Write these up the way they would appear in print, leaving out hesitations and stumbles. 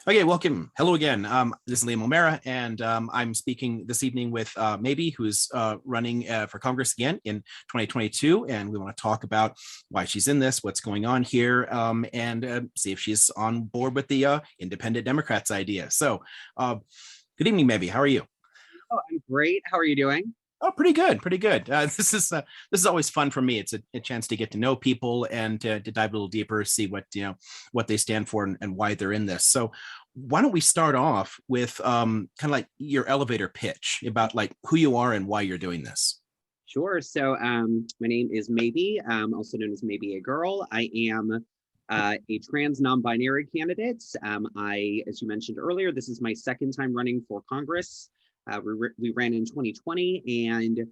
Okay, welcome. Hello again. This is Liam O'Mara, and I'm speaking this evening with Maebe, who's running for Congress again in 2022. And we want to talk about why she's in this, what's going on here, and see if she's on board with the independent Democrats idea. So, good evening, Maebe. How are you? Oh, I'm great. How are you doing? Oh, pretty good, pretty good. This is always fun for me. It's a chance to get to know people and to dive a little deeper, see what they stand for and why they're in this. So, why don't we start off with kind of like your elevator pitch about like who you are and why you're doing this? Sure. My name is Maebe, also known as Maybe a Girl. I am a trans non-binary candidate. As you mentioned earlier, this is my second time running for Congress. We ran in 2020, and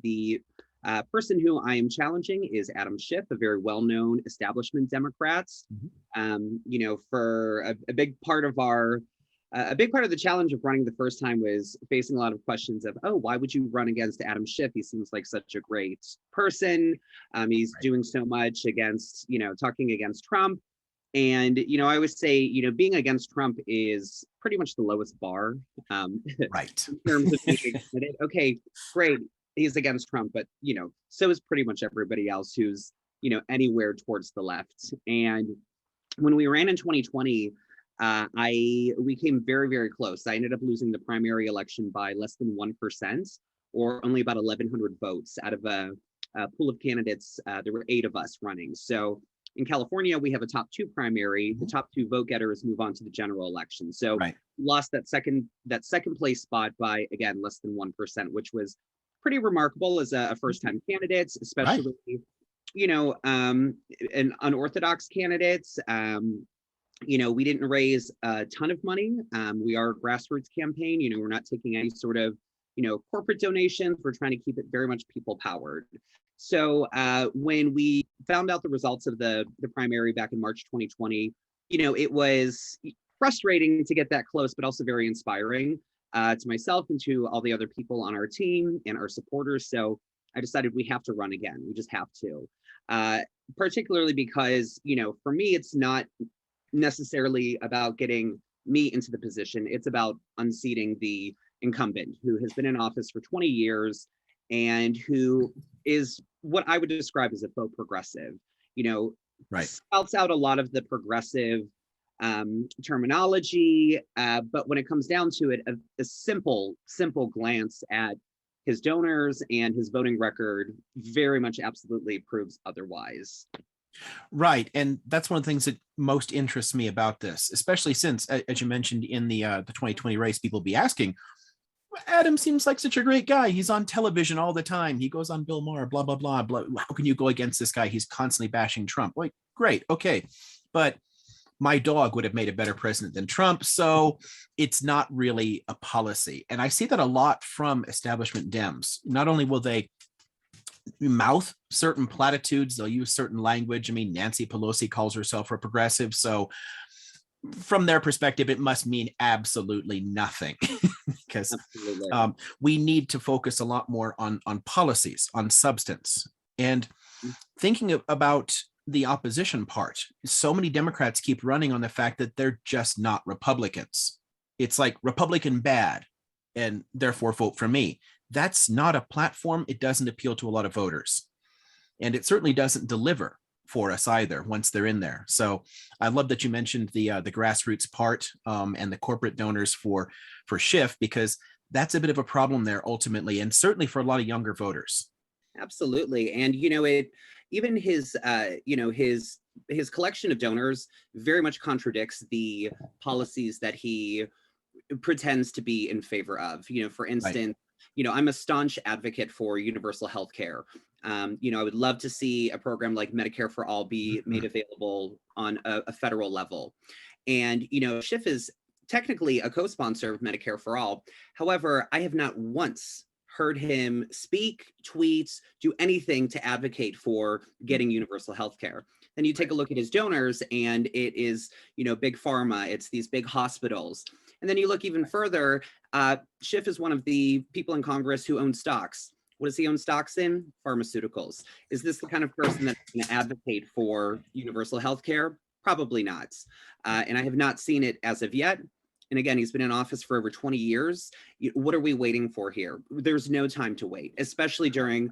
the person who I am challenging is Adam Schiff, a very well-known establishment Democrat. For a big part of the challenge of running the first time was facing a lot of questions of, oh, why would you run against Adam Schiff? He seems like such a great person. He's doing so much against, talking against Trump. And, I always say, being against Trump is pretty much the lowest bar Right. in terms of being a candidate. Okay, great. He's against Trump, but, so is pretty much everybody else who's, anywhere towards the left. And when we ran in 2020, we came very, very close. I ended up losing the primary election by less than 1%, or only about 1,100 votes out of a pool of candidates. There were 8 of us running. So in California, we have a top 2 primary. The top 2 vote getters move on to the general election. So Right. lost that second place spot by, again, less than 1%, which was pretty remarkable as a first-time candidate, Right. especially, an unorthodox candidate. We didn't raise a ton of money. We are a grassroots campaign. We're not taking any sort of, corporate donations. We're trying to keep it very much people powered. So when we found out the results of the primary back in March 2020, it was frustrating to get that close, but also very inspiring to myself and to all the other people on our team and our supporters. So I decided we have to run again. We just have to. Particularly because, for me, it's not necessarily about getting me into the position. It's about unseating the incumbent who has been in office for 20 years and who is what I would describe as a faux progressive, Right. spouts out a lot of the progressive terminology, but when it comes down to it, a simple glance at his donors and his voting record very much absolutely proves otherwise. Right. And that's one of the things that most interests me about this, especially since, as you mentioned in the 2020 race, people be asking, Adam seems like such a great guy. He's on television all the time. He goes on Bill Maher, blah, blah, blah, blah. How can you go against this guy? He's constantly bashing Trump. Like, great. Okay. But my dog would have made a better president than Trump. So it's not really a policy. And I see that a lot from establishment Dems. Not only will they mouth certain platitudes, they'll use certain language. I mean, Nancy Pelosi calls herself a progressive. So from their perspective, it must mean absolutely nothing because we need to focus a lot more on policies, on substance. And thinking about the opposition part, so many Democrats keep running on the fact that they're just not Republicans. It's like Republican bad, and therefore vote for me. That's not a platform. It doesn't appeal to a lot of voters. And it certainly doesn't deliver for us either once they're in there. So I love that you mentioned the grassroots part and the corporate donors for Schiff, because that's a bit of a problem there ultimately, and certainly for a lot of younger voters. Absolutely. And, even his collection of donors very much contradicts the policies that he pretends to be in favor of. For instance, right. I'm a staunch advocate for universal health care. I would love to see a program like Medicare for All be made available on a federal level. And, Schiff is technically a co-sponsor of Medicare for All. However, I have not once heard him speak, tweet, do anything to advocate for getting universal health care. Then you take a look at his donors and it is, big pharma, it's these big hospitals. And then you look even further, Schiff is one of the people in Congress who own stocks. What does he own stocks in? Pharmaceuticals. Is this the kind of person that's going to advocate for universal health care? Probably not. And I have not seen it as of yet. And again, he's been in office for over 20 years. What are we waiting for here? There's no time to wait, especially during,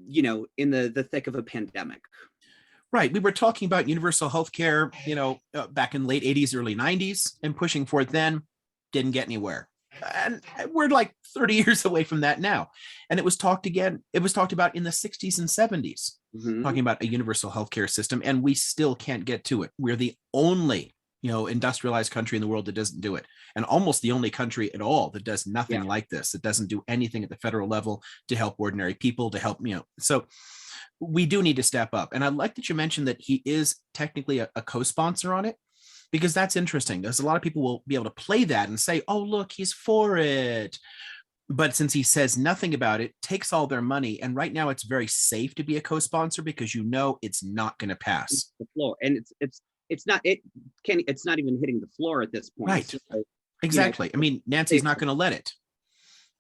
in the thick of a pandemic. Right. We were talking about universal health care, back in late 80s, early 90s, and pushing for it then, didn't get anywhere. And we're like 30 years away from that now. And it was talked about in the 60s and 70s, talking about a universal healthcare system, and we still can't get to it. We're the only, industrialized country in the world that doesn't do it. And almost the only country at all that does nothing like this. It doesn't do anything at the federal level to help ordinary people, to help, so we do need to step up. And I like that you mentioned that he is technically a co-sponsor on it, because that's interesting, because a lot of people will be able to play that and say, oh, look, he's for it. But since he says nothing about it, takes all their money. And right now it's very safe to be a co-sponsor because it's not going to pass the floor. And it's not even hitting the floor at this point. Right. So, exactly. I mean, Nancy's not going to let it.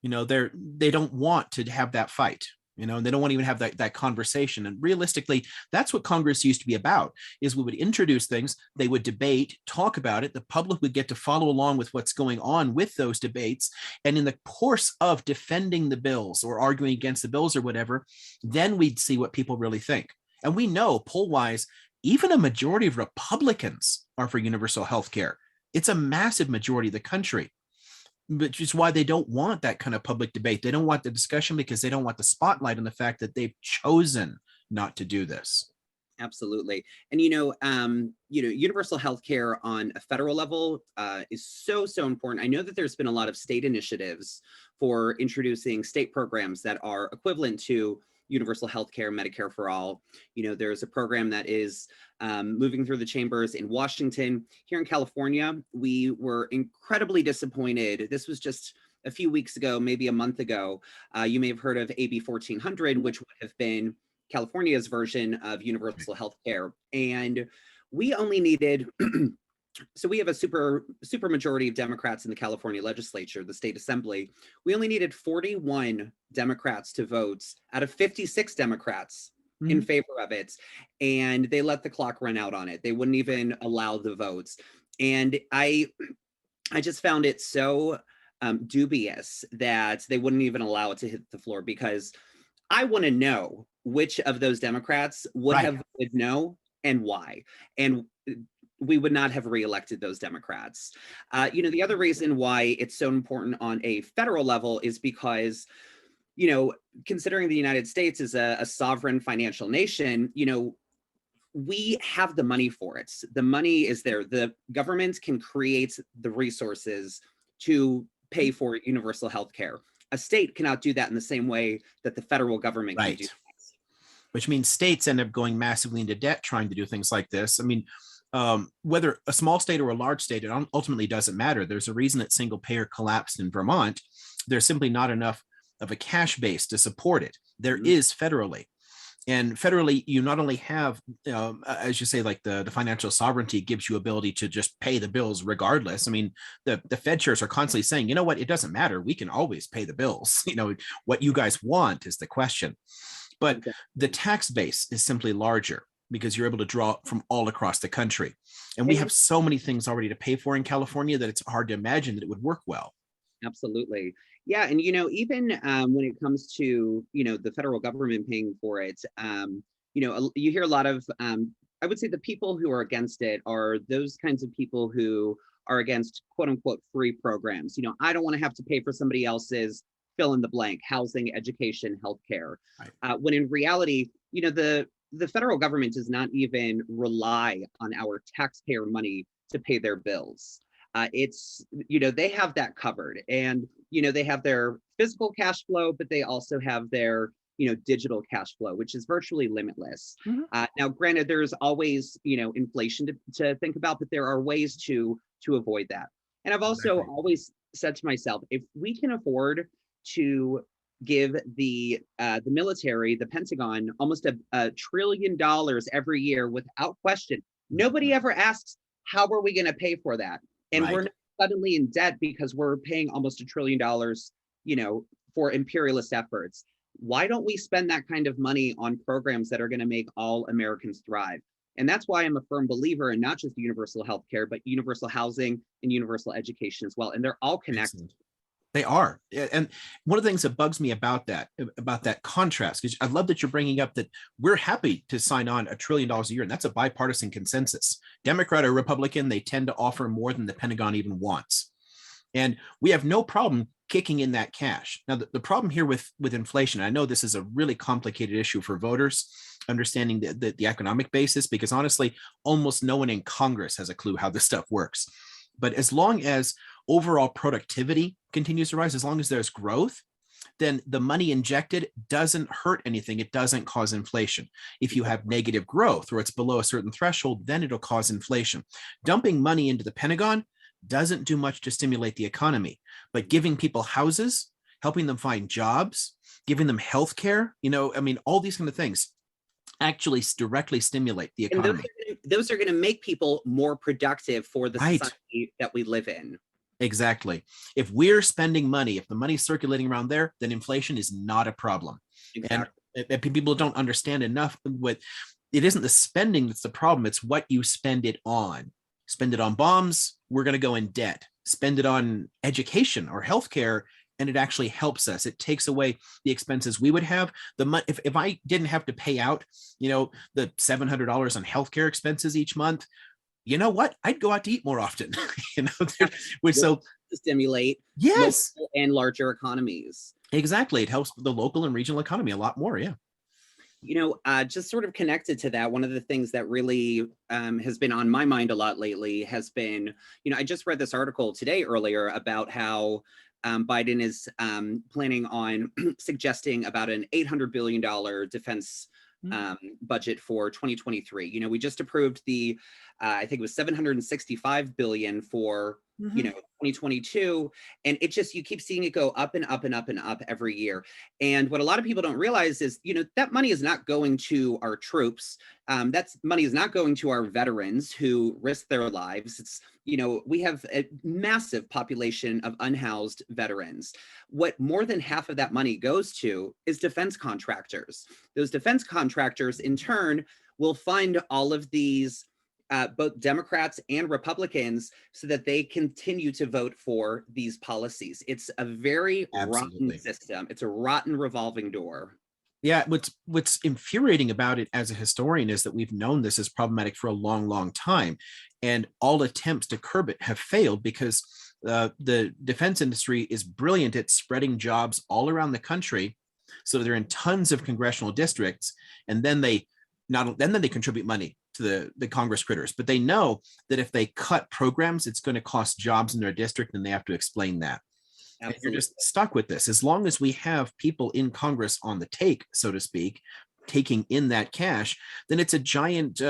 They don't want to have that fight. And they don't want to even have that conversation. And realistically, that's what Congress used to be about, is we would introduce things, they would debate, talk about it. The public would get to follow along with what's going on with those debates. And in the course of defending the bills or arguing against the bills or whatever, then we'd see what people really think. And we know poll-wise, even a majority of Republicans are for universal health care. It's a massive majority of the country. Which is why they don't want that kind of public debate. They don't want the discussion because they don't want the spotlight on the fact that they've chosen not to do this. Absolutely. And, universal health care on a federal level is so important. I know that there's been a lot of state initiatives for introducing state programs that are equivalent to universal health care, Medicare for all. There's a program that is moving through the chambers in Washington. Here in California, we were incredibly disappointed. This was just a few weeks ago, maybe a month ago. You may have heard of AB 1400, which would have been California's version of universal health care. And we only needed so we have a super majority of Democrats in the California legislature, the state assembly. We only needed 41 Democrats to vote out of 56 Democrats in favor of it. And they let the clock run out on it. They wouldn't even allow the votes. And I just found it so dubious that they wouldn't even allow it to hit the floor, because I want to know which of those Democrats would have voted no and why. And we would not have reelected those Democrats. The other reason why it's so important on a federal level is because, considering the United States is a sovereign financial nation, we have the money for it. The money is there. The government can create the resources to pay for universal health care. A state cannot do that in the same way that the federal government can do that. Which means states end up going massively into debt trying to do things like this. I mean, whether a small state or a large state, it ultimately doesn't matter. There's a reason that single payer collapsed in Vermont. There's simply not enough of a cash base to support it. There is federally. And federally, you not only have, as you say, like the financial sovereignty gives you ability to just pay the bills regardless. I mean, the Fed chairs are constantly saying, you know what, it doesn't matter. We can always pay the bills. What you guys want is the question. But the tax base is simply larger, because you're able to draw from all across the country. And we have so many things already to pay for in California that it's hard to imagine that it would work well. Absolutely. Yeah. And, even when it comes to, the federal government paying for it, you hear a lot of, I would say the people who are against it are those kinds of people who are against quote unquote free programs. I don't want to have to pay for somebody else's fill in the blank, housing, education, healthcare. Right. When in reality, the federal government does not even rely on our taxpayer money to pay their bills. It's, they have that covered, and, they have their physical cash flow, but they also have their, digital cash flow, which is virtually limitless. Now, granted, there's always, inflation to think about, but there are ways to avoid that. And I've also always said to myself, if we can afford to give the military, the Pentagon, almost a $1 trillion every year without question, nobody ever asks, how are we going to pay for that? And we're not suddenly in debt because we're paying almost $1 trillion, for imperialist efforts. Why don't we spend that kind of money on programs that are going to make all Americans thrive? And that's why I'm a firm believer in not just universal health care, but universal housing and universal education as well. And they're all connected. Excellent. They are. And one of the things that bugs me about that contrast, because I love that you're bringing up that we're happy to sign on $1 trillion a year. And that's a bipartisan consensus. Democrat or Republican, they tend to offer more than the Pentagon even wants. And we have no problem kicking in that cash. Now, the problem here with inflation, I know this is a really complicated issue for voters, understanding the economic basis, because honestly, almost no one in Congress has a clue how this stuff works. But as long as overall productivity continues to rise, as long as there's growth, then the money injected doesn't hurt anything. It doesn't cause inflation. If you have negative growth or it's below a certain threshold, then it'll cause inflation. Dumping money into the Pentagon doesn't do much to stimulate the economy, but giving people houses, helping them find jobs, giving them health care, all these kind of things actually directly stimulate the economy. And those are going to make people more productive for the Right. society that we live in. Exactly. If we're spending money, if the money's circulating around there, then inflation is not a problem. Exactly. And people don't understand enough what it isn't the spending that's the problem. It's what you spend it on. Spend it on bombs, we're going to go in debt. Spend it on education or healthcare, and it actually helps us. It takes away the expenses we would have. If I didn't have to pay out, the $700 on healthcare expenses each month, you know what? I'd go out to eat more often. So to stimulate local and larger economies. Exactly. It helps the local and regional economy a lot more. Yeah. Just sort of connected to that, one of the things that really has been on my mind a lot lately has been, I just read this article today earlier about how Biden is planning on suggesting about an $800 billion defense budget for 2023. We just approved the, I think it was $765 billion for 2022, and you keep seeing it go up and up and up and up every year. And what a lot of people don't realize is, that money is not going to our troops. That money is not going to our veterans who risk their lives. It's, we have a massive population of unhoused veterans. What more than half of that money goes to is defense contractors. Those defense contractors, in turn, will fund all of these both Democrats and Republicans so that they continue to vote for these policies. It's a very rotten system. It's a rotten revolving door. Yeah, what's infuriating about it as a historian is that we've known this is problematic for a long, long time, and all attempts to curb it have failed because the defense industry is brilliant at spreading jobs all around the country, so they're in tons of congressional districts, and then they contribute money to the Congress critters. But they know that if they cut programs, it's going to cost jobs in their district, and they have to explain that. And you're just stuck with this. As long as we have people in Congress on the take, so to speak, taking in that cash, then it's a giant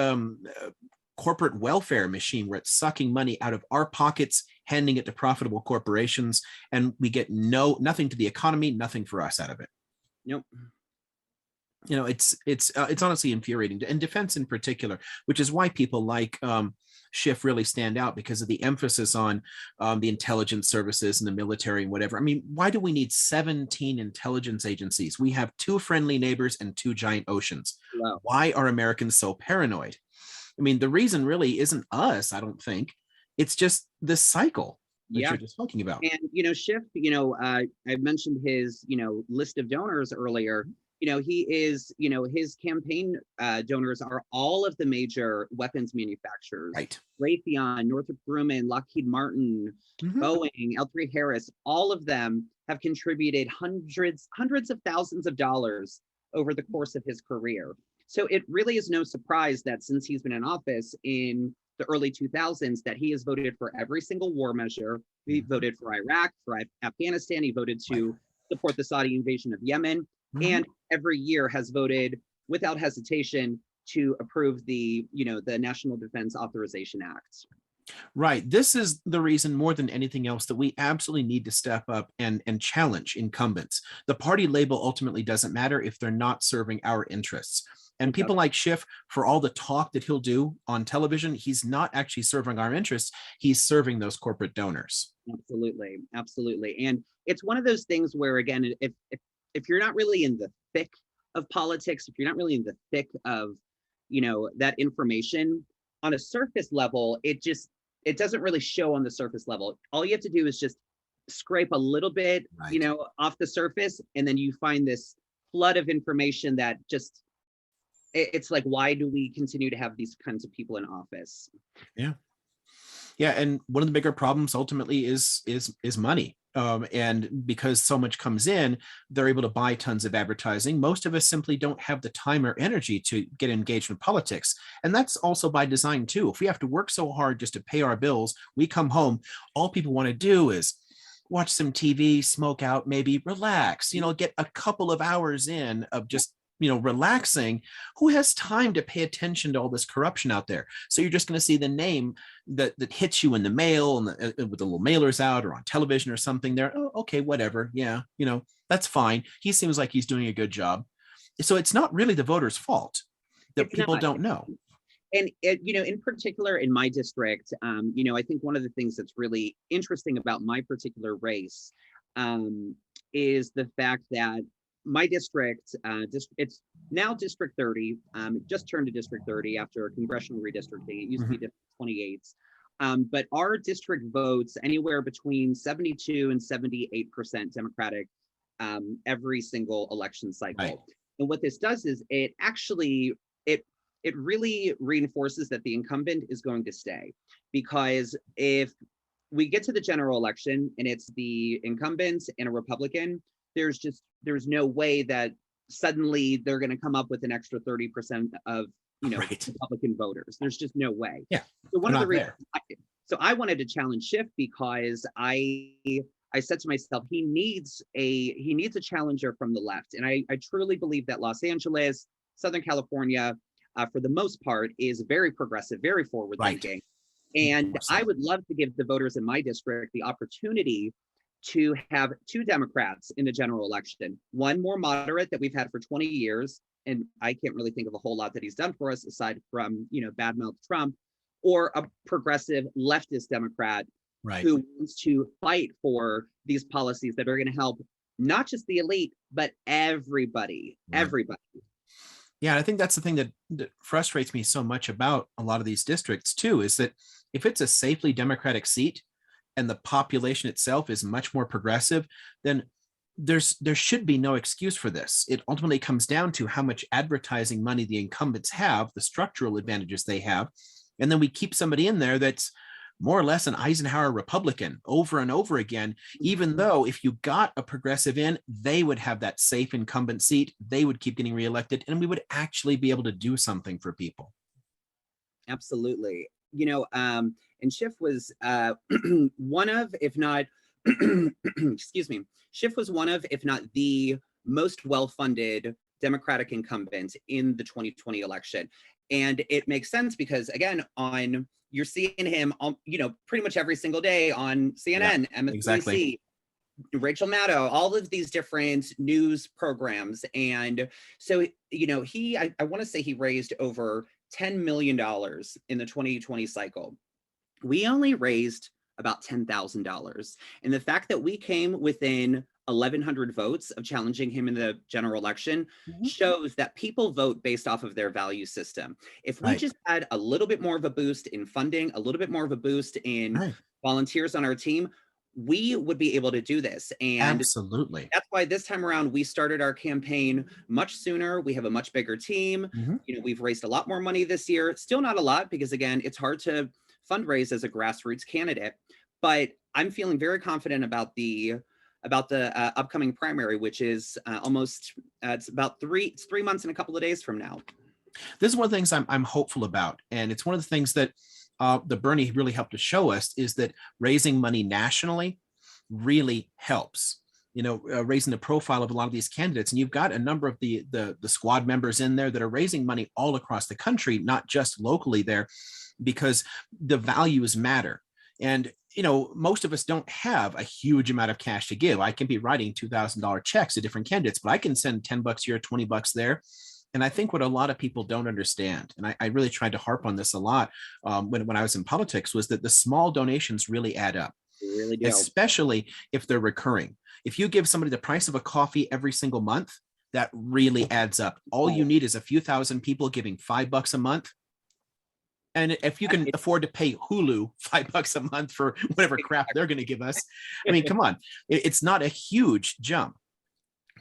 corporate welfare machine where it's sucking money out of our pockets, handing it to profitable corporations, and we get nothing to the economy, nothing for us out of it. Nope. It's honestly infuriating, and defense in particular, which is why people like Schiff really stand out, because of the emphasis on the intelligence services and the military and whatever. I mean, why do we need 17 intelligence agencies? We have 2 friendly neighbors and 2 giant oceans. Wow. Why are Americans so paranoid? I mean, the reason really isn't us, I don't think. It's just this cycle that you're just talking about. And, Schiff, I mentioned his, list of donors earlier. He is, his campaign donors are all of the major weapons manufacturers, right? Raytheon, Northrop Grumman, Lockheed Martin, Boeing, L3 Harris, all of them have contributed hundreds of thousands of dollars over the course of his career. So it really is no surprise that since he's been in office in the early 2000s, that he has voted for every single war measure. He voted for Iraq, for Afghanistan. He voted to support the Saudi invasion of Yemen. And every year has voted without hesitation to approve the National Defense Authorization Act. Right. This is the reason more than anything else that we absolutely need to step up and challenge incumbents. The party label ultimately doesn't matter if they're not serving our interests. And people like Schiff, for all the talk that he'll do on television, he's not actually serving our interests. He's serving those corporate donors. Absolutely. Absolutely. And it's one of those things where, again, if you're not really in the thick of politics, if you're not really in the thick of that information on a surface level, it doesn't really show on the surface level. All you have to do is just scrape a little bit, Right. off the surface, and then you find this flood of information that just, it's like, why do we continue to have these kinds of people in office? Yeah. Yeah, and one of the bigger problems ultimately is money. And because so much comes in, they're able to buy tons of advertising. Most of us simply don't have the time or energy to get engaged in politics. And that's also by design too. If we have to work so hard just to pay our bills, we come home, all people want to do is watch some TV, smoke out, maybe relax, get a couple of hours in of just relaxing. Who has time to pay attention to all this corruption out there? So you're just going to see the name that hits you in the mail and with the little mailers out or on television or something there. Oh, okay, whatever. Yeah, that's fine. He seems like he's doing a good job. So it's not really the voters' fault that people don't know. And in particular in my district, I think one of the things that's really interesting about my particular race is the fact that my district, it's now District 30, just turned to District 30 after congressional redistricting. It used to be District 28. But our district votes anywhere between 72 and 78% Democratic every single election cycle. Right. And what this does is it actually, it really reinforces that the incumbent is going to stay, because if we get to the general election and it's the incumbent and a Republican, there's no way that suddenly they're going to come up with an extra 30% of right. Republican voters. There's just no way. Yeah. So one of the reasons, I wanted to challenge Schiff, because I said to myself, he needs a challenger from the left, and I truly believe that Los Angeles, Southern California, for the most part, is very progressive, very forward-thinking. Right. And I would love to give the voters in my district the opportunity to have two Democrats in the general election, one more moderate that we've had for 20 years, and I can't really think of a whole lot that he's done for us aside from, badmouth Trump, or a progressive leftist Democrat, right, who wants to fight for these policies that are going to help not just the elite, but everybody, right. Everybody. Yeah, I think that's the thing that frustrates me so much about a lot of these districts too, is that if it's a safely Democratic seat and the population itself is much more progressive, then there should be no excuse for this. It ultimately comes down to how much advertising money the incumbents have, the structural advantages they have, and then we keep somebody in there that's more or less an Eisenhower Republican over and over again, even though if you got a progressive in, they would have that safe incumbent seat, they would keep getting reelected, and we would actually be able to do something for people. Absolutely. And Schiff was one of, if not, excuse me, Schiff was one of, if not the most well-funded Democratic incumbent in the 2020 election. And it makes sense because, again, you're seeing him, pretty much every single day on CNN, yeah, MSNBC, exactly. Rachel Maddow, all of these different news programs. And so, I want to say he raised over $10 million in the 2020 cycle. We only raised about $10,000. And the fact that we came within 1,100 votes of challenging him in the general election shows that people vote based off of their value system. If we just had a little bit more of a boost in funding, a little bit more of a boost in volunteers on our team, we would be able to do this. And absolutely, that's why this time around we started our campaign much sooner. We have a much bigger team. We've raised a lot more money this year. Still not a lot, because again, it's hard to fundraise as a grassroots candidate, but I'm feeling very confident about the upcoming primary, which is it's about 3 months and a couple of days from now. This is one of the things I'm hopeful about, and it's one of the things that the Bernie really helped to show us, is that raising money nationally really helps. Raising the profile of a lot of these candidates, and you've got a number of the squad members in there that are raising money all across the country, not just locally there, because the values matter. And most of us don't have a huge amount of cash to give. I can be writing $2,000 checks to different candidates, but I can send $10 here, $20 there. And I think what a lot of people don't understand, and I really tried to harp on this a lot when I was in politics, was that the small donations really add up. They really do. Especially if they're recurring. If you give somebody the price of a coffee every single month, that really adds up. All you need is a few thousand people giving $5 a month. And if you can afford to pay Hulu $5 a month for whatever crap they're going to give us, I mean, come on, it's not a huge jump.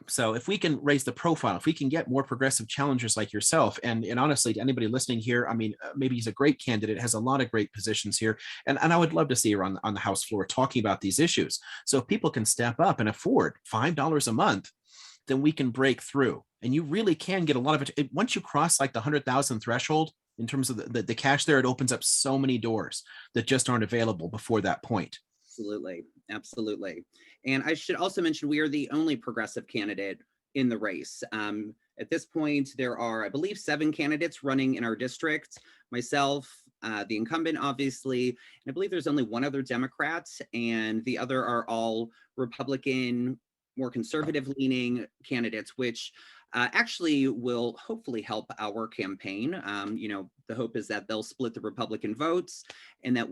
So if we can raise the profile, if we can get more progressive challengers like yourself, and honestly, to anybody listening here, I mean, maybe he's a great candidate, has a lot of great positions here. And I would love to see her on the House floor talking about these issues. So if people can step up and afford $5 a month, then we can break through. And you really can get a lot of it. Once you cross like the 100,000 threshold in terms of the cash there, it opens up so many doors that just aren't available before that point. Absolutely. Absolutely. And I should also mention, we are the only progressive candidate in the race. At this point, there are, I believe, 7 candidates running in our district. Myself, the incumbent, obviously, and I believe there's only one other Democrat, and the other are all Republican, more conservative leaning candidates, which actually will hopefully help our campaign. You know, the hope is that they'll split the Republican votes, and that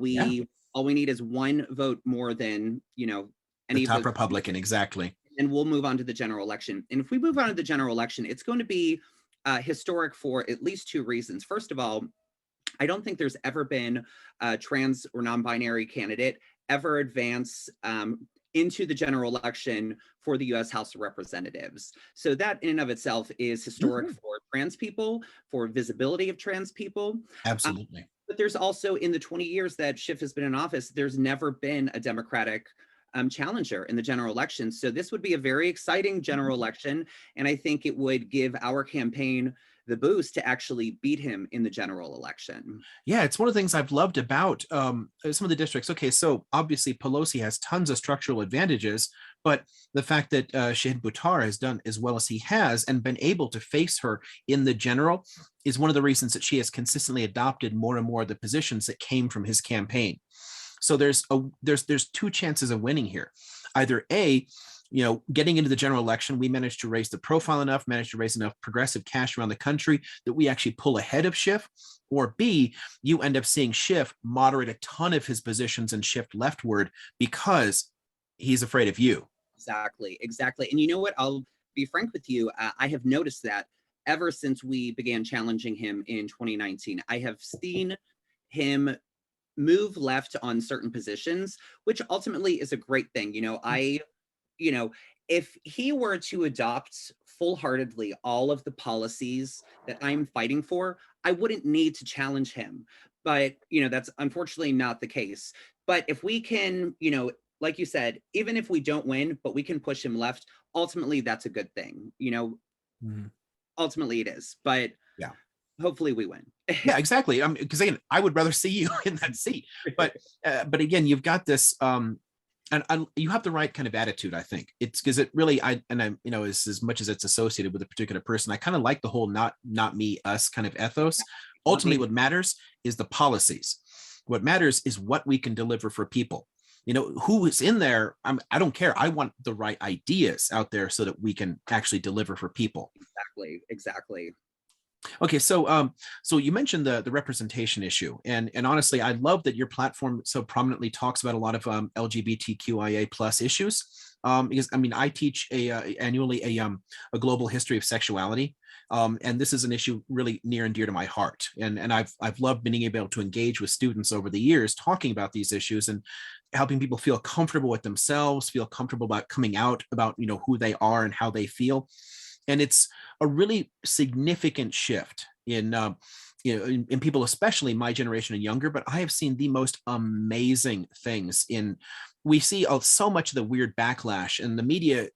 all we need is one vote more than, you know, any the top Republican, exactly. And we'll move on to the general election. And if we move on to the general election, it's going to be historic for at least 2 reasons. First of all, I don't think there's ever been a trans or non-binary candidate ever advance into the general election for the U.S. House of Representatives. So that in and of itself is historic for trans people, for visibility of trans people. Absolutely. But there's also, in the 20 years that Schiff has been in office, there's never been a Democratic challenger in the general election. So this would be a very exciting general election. And I think it would give our campaign the boost to actually beat him in the general election. Yeah, it's one of the things I've loved about some of the districts. Okay, so obviously Pelosi has tons of structural advantages, but the fact that Shahid Buttar has done as well as he has and been able to face her in the general is one of the reasons that she has consistently adopted more and more of the positions that came from his campaign. So there's 2 chances of winning here. Either A, you know, getting into the general election, we managed to raise the profile enough, managed to raise enough progressive cash around the country that we actually pull ahead of Schiff. Or B, you end up seeing Schiff moderate a ton of his positions and shift leftward because he's afraid of you. Exactly, exactly. And you know what? I'll be frank with you. I have noticed that ever since we began challenging him in 2019, I have seen him move left on certain positions, which ultimately is a great thing. You know, if he were to adopt full-heartedly all of the policies that I'm fighting for, I wouldn't need to challenge him. But, you know, that's unfortunately not the case. But if we can, you know, like you said, even if we don't win, but we can push him left, ultimately that's a good thing. You know, ultimately it is. But yeah, hopefully we win. Yeah, exactly. Because again, I would rather see you in that seat. But again, you've got this, and you have the right kind of attitude. I think it's because it really, you know, as much as it's associated with a particular person, I kind of like the whole not me us kind of ethos. Ultimately, what matters is the policies. What matters is what we can deliver for people. You know, who is in there? I don't care. I want the right ideas out there so that we can actually deliver for people. Exactly. Okay, so so you mentioned the representation issue, and honestly, I love that your platform so prominently talks about a lot of LGBTQIA plus issues. Because I mean, I teach annually a global history of sexuality, and this is an issue really near and dear to my heart. And I've loved being able to engage with students over the years, talking about these issues and helping people feel comfortable with themselves, feel comfortable about coming out about, you know, who they are and how they feel. And it's a really significant shift in, you know, in people, especially my generation and younger. But I have seen the most amazing things in. We see so much of the weird backlash, and the media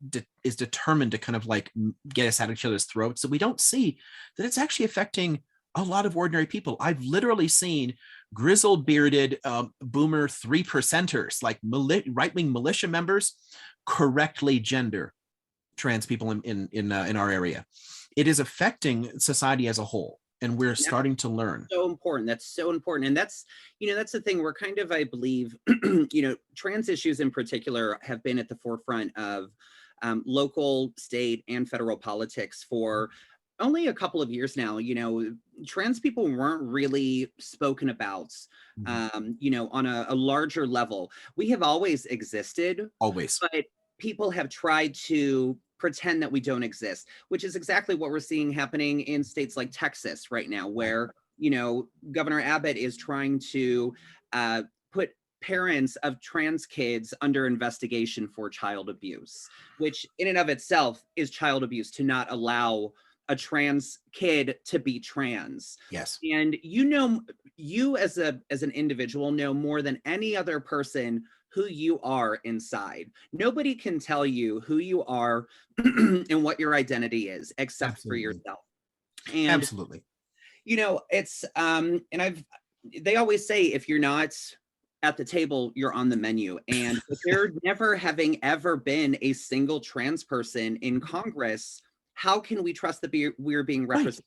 is determined to kind of like get us at each other's throats. So we don't see that it's actually affecting a lot of ordinary people. I've literally seen grizzled, bearded, boomer 3%ers, like right-wing militia members, correctly gender trans people in our area. It is affecting society as a whole, and we're starting to learn. So important. That's so important. And that's, you know, that's the thing. We're kind of, I believe, you know, trans issues in particular have been at the forefront of local, state, and federal politics for only a couple of years now. You know, trans people weren't really spoken about, you know, on a larger level. We have always existed. Always. But people have tried to pretend that we don't exist, which is exactly what we're seeing happening in states like Texas right now, where, you know, Governor Abbott is trying to put parents of trans kids under investigation for child abuse, which in and of itself is child abuse to not allow a trans kid to be trans. Yes. And you know, you as an individual know more than any other person who you are inside. Nobody can tell you who you are and what your identity is except for Absolutely. yourself. And Absolutely. you know, it's and they always say if you're not at the table, you're on the menu. And if there never having ever been a single trans person in Congress, how can we trust that we're being Right. represented?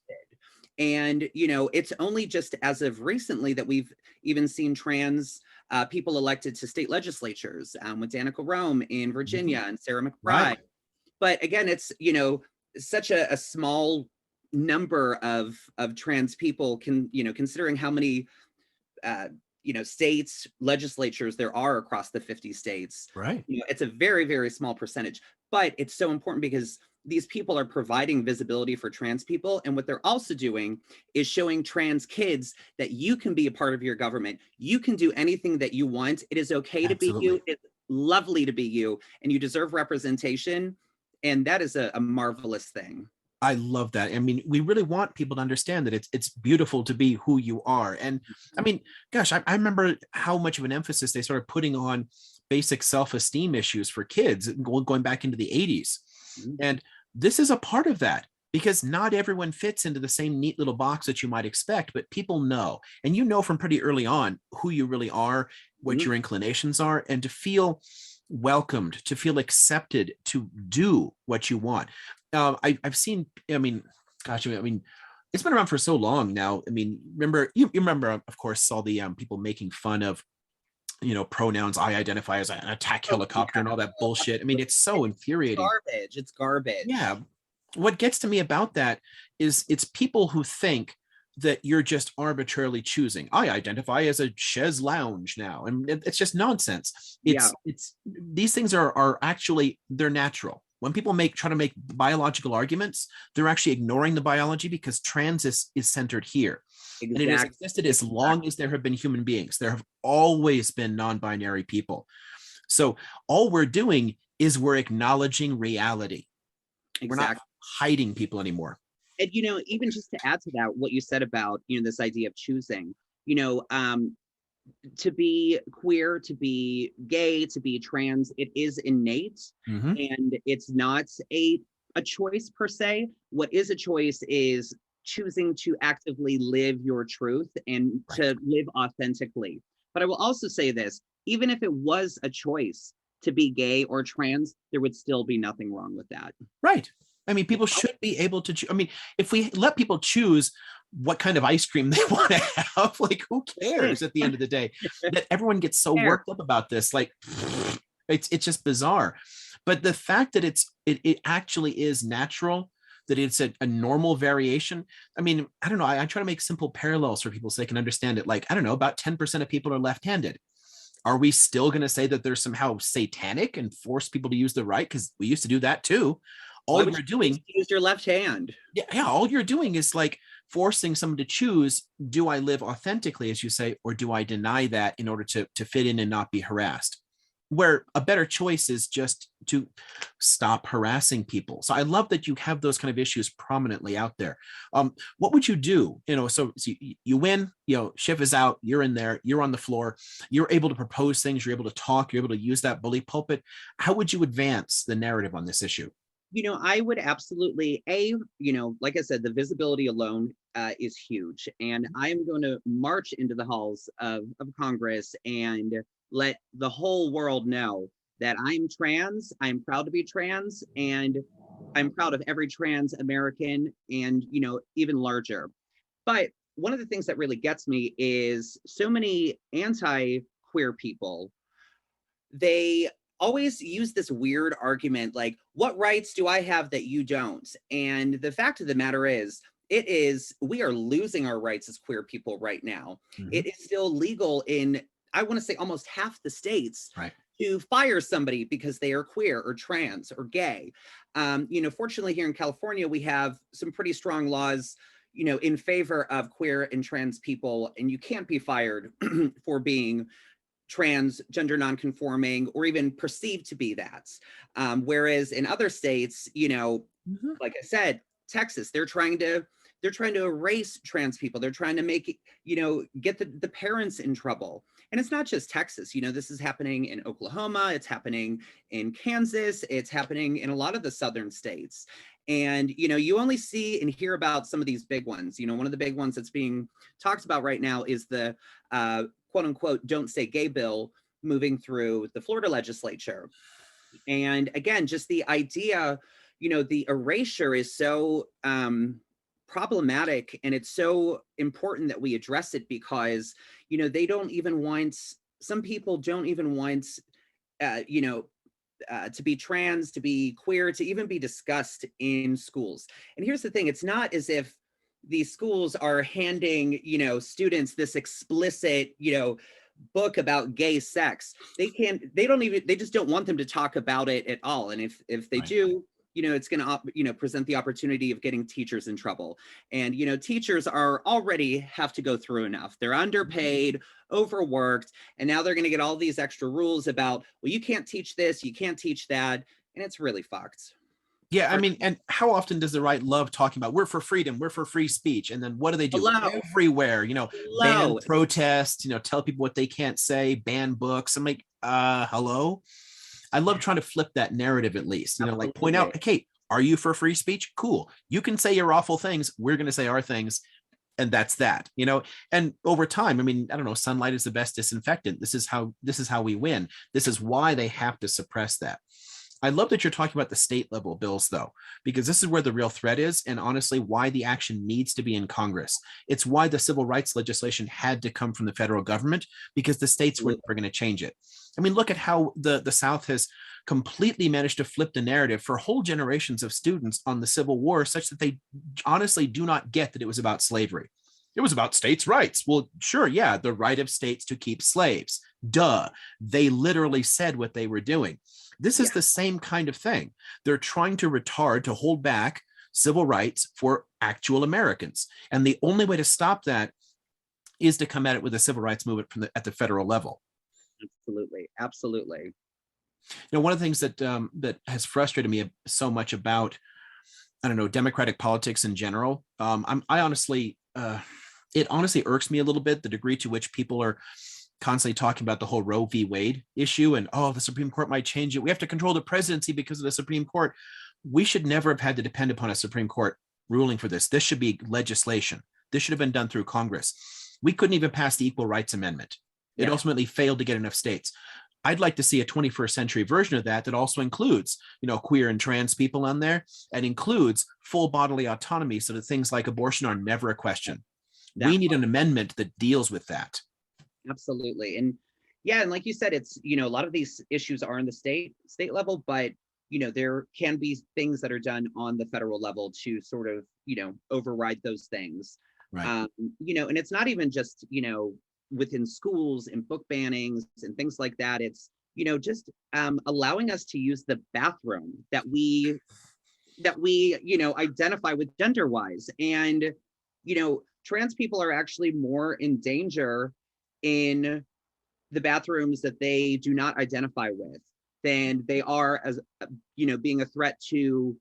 And, you know, it's only just as of recently that we've even seen trans people elected to state legislatures, with Danica Rome in Virginia and Sarah McBride. Right. But again, it's, you know, such a small number of trans people can, you know, considering how many you know, states, legislatures there are across the 50 states. Right. You know, it's a very, very small percentage, but it's so important because these people are providing visibility for trans people. And what they're also doing is showing trans kids that you can be a part of your government. You can do anything that you want. It is okay to be you. It's lovely to be you, and you deserve representation. And that is a marvelous thing. I love that. I mean, we really want people to understand that it's beautiful to be who you are. And I mean, gosh, I remember how much of an emphasis they started putting on basic self-esteem issues for kids going back into the 80s. And this is a part of that, because not everyone fits into the same neat little box that you might expect, but people know. And you know from pretty early on who you really are, what your inclinations are, and to feel welcomed, to feel accepted, to do what you want. I've seen, I mean, gosh, I mean, it's been around for so long now. I mean, you remember, of course, all the people making fun of, you know, pronouns. I identify as an attack helicopter and all that bullshit. I mean, it's so infuriating. Garbage. It's garbage. Yeah. What gets to me about that is it's people who think that you're just arbitrarily choosing. I identify as a chaise lounge now, and it's just nonsense. It's these things are actually, they're natural. When people try to make biological arguments, they're actually ignoring the biology, because trans is centered here. Exactly. And it has existed as long as there have been human beings. There have always been non-binary people. So all we're doing is we're acknowledging reality. Exactly. We're not hiding people anymore. And, you know, even just to add to that, what you said about, you know, this idea of choosing, you know, to be queer, to be gay, to be trans, it is innate, and it's not a choice per se. What is a choice is choosing to actively live your truth and to live authentically. But I will also say this, even if it was a choice to be gay or trans, there would still be nothing wrong with that. Right. I mean, people should be able to, I mean, if we let people choose what kind of ice cream they want to have, like, who cares at the end of the day? That everyone gets so worked up about this, like, it's just bizarre. But the fact that it actually is natural, that it's a normal variation. I mean, I don't know. I try to make simple parallels for people so they can understand it. Like, I don't know, about 10% of people are left-handed. Are we still going to say that they're somehow satanic and force people to use the right? Because we used to do that too. All you're doing, use your left hand. Yeah. All you're doing is like forcing someone to choose, do I live authentically, as you say, or do I deny that in order to fit in and not be harassed? Where a better choice is just to stop harassing people. So I love that you have those kind of issues prominently out there. What would you do? You know, so you win, you know, Schiff is out, you're in there, you're on the floor, you're able to propose things, you're able to talk, you're able to use that bully pulpit. How would you advance the narrative on this issue? You know, I would absolutely, you know, like I said, the visibility alone is huge. And I am going to march into the halls of Congress and let the whole world know that I'm trans, I'm proud to be trans, and I'm proud of every trans American, and, you know, even larger. But one of the things that really gets me is so many anti-queer people, they always use this weird argument like, what rights do I have that you don't? And the fact of the matter is, we are losing our rights as queer people right now. It is still legal in, I want to say, almost half the states to fire somebody because they are queer or trans or gay. Fortunately here in California, we have some pretty strong laws, in favor of queer and trans people, and you can't be fired for being trans, gender nonconforming, or even perceived to be that. Whereas in other states, like I said, Texas, they're trying to erase trans people. They're trying to make, get the parents in trouble. And it's not just Texas, this is happening in Oklahoma, it's happening in Kansas, it's happening in a lot of the southern states. And, you only see and hear about some of these big ones. One of the big ones that's being talked about right now is the quote unquote, don't say gay bill moving through the Florida legislature. And again, just the idea, the erasure is so problematic, and it's so important that we address it because, they don't even want, some people don't even want, to be trans, to be queer, to even be discussed in schools. And here's the thing, it's not as if these schools are handing, students this explicit, book about gay sex. They just don't want them to talk about it at all. And if they do, it's going to, present the opportunity of getting teachers in trouble. And, teachers are already have to go through enough. They're underpaid, overworked, and now they're going to get all these extra rules about, well, you can't teach this, you can't teach that. And it's really fucked. Yeah, I mean, and how often does the right love talking about we're for freedom, we're for free speech, and then what do they do? Hello. Everywhere, ban Hello. protests, tell people what they can't say, ban books. I'm like, hello. I love trying to flip that narrative at least, like point out, okay, are you for free speech? Cool. You can say your awful things. We're going to say our things. And that's that, and over time, I mean, I don't know, sunlight is the best disinfectant. This is how we win. This is why they have to suppress that. I love that you're talking about the state level bills, though, because this is where the real threat is, and honestly, why the action needs to be in Congress. It's why the civil rights legislation had to come from the federal government, because the states were never going to change it. I mean, look at how the South has completely managed to flip the narrative for whole generations of students on the Civil War, such that they honestly do not get that it was about slavery. It was about states' rights. Well, sure, yeah, the right of states to keep slaves. Duh. They literally said what they were doing. This is the same kind of thing. They're trying to retard, to hold back civil rights for actual Americans. And the only way to stop that is to come at it with a civil rights movement at the federal level. Absolutely. Absolutely. One of the things that that has frustrated me so much about, I don't know, democratic politics in general, it honestly irks me a little bit, the degree to which people are constantly talking about the whole Roe v. Wade issue and, oh, the Supreme Court might change it. We have to control the presidency because of the Supreme Court. We should never have had to depend upon a Supreme Court ruling for this. This should be legislation. This should have been done through Congress. We couldn't even pass the Equal Rights Amendment. It ultimately failed to get enough states. I'd like to see a 21st century version of that also includes, queer and trans people on there, and includes full bodily autonomy so that things like abortion are never a question. We need an amendment that deals with that. Absolutely. And yeah, and like you said, it's, a lot of these issues are in the state level, but, there can be things that are done on the federal level to sort of, override those things. Right. And it's not even just, within schools and book bannings and things like that. It's, just allowing us to use the bathroom that we identify with gender wise. And, trans people are actually more in danger in the bathrooms that they do not identify with than they are as, being a threat to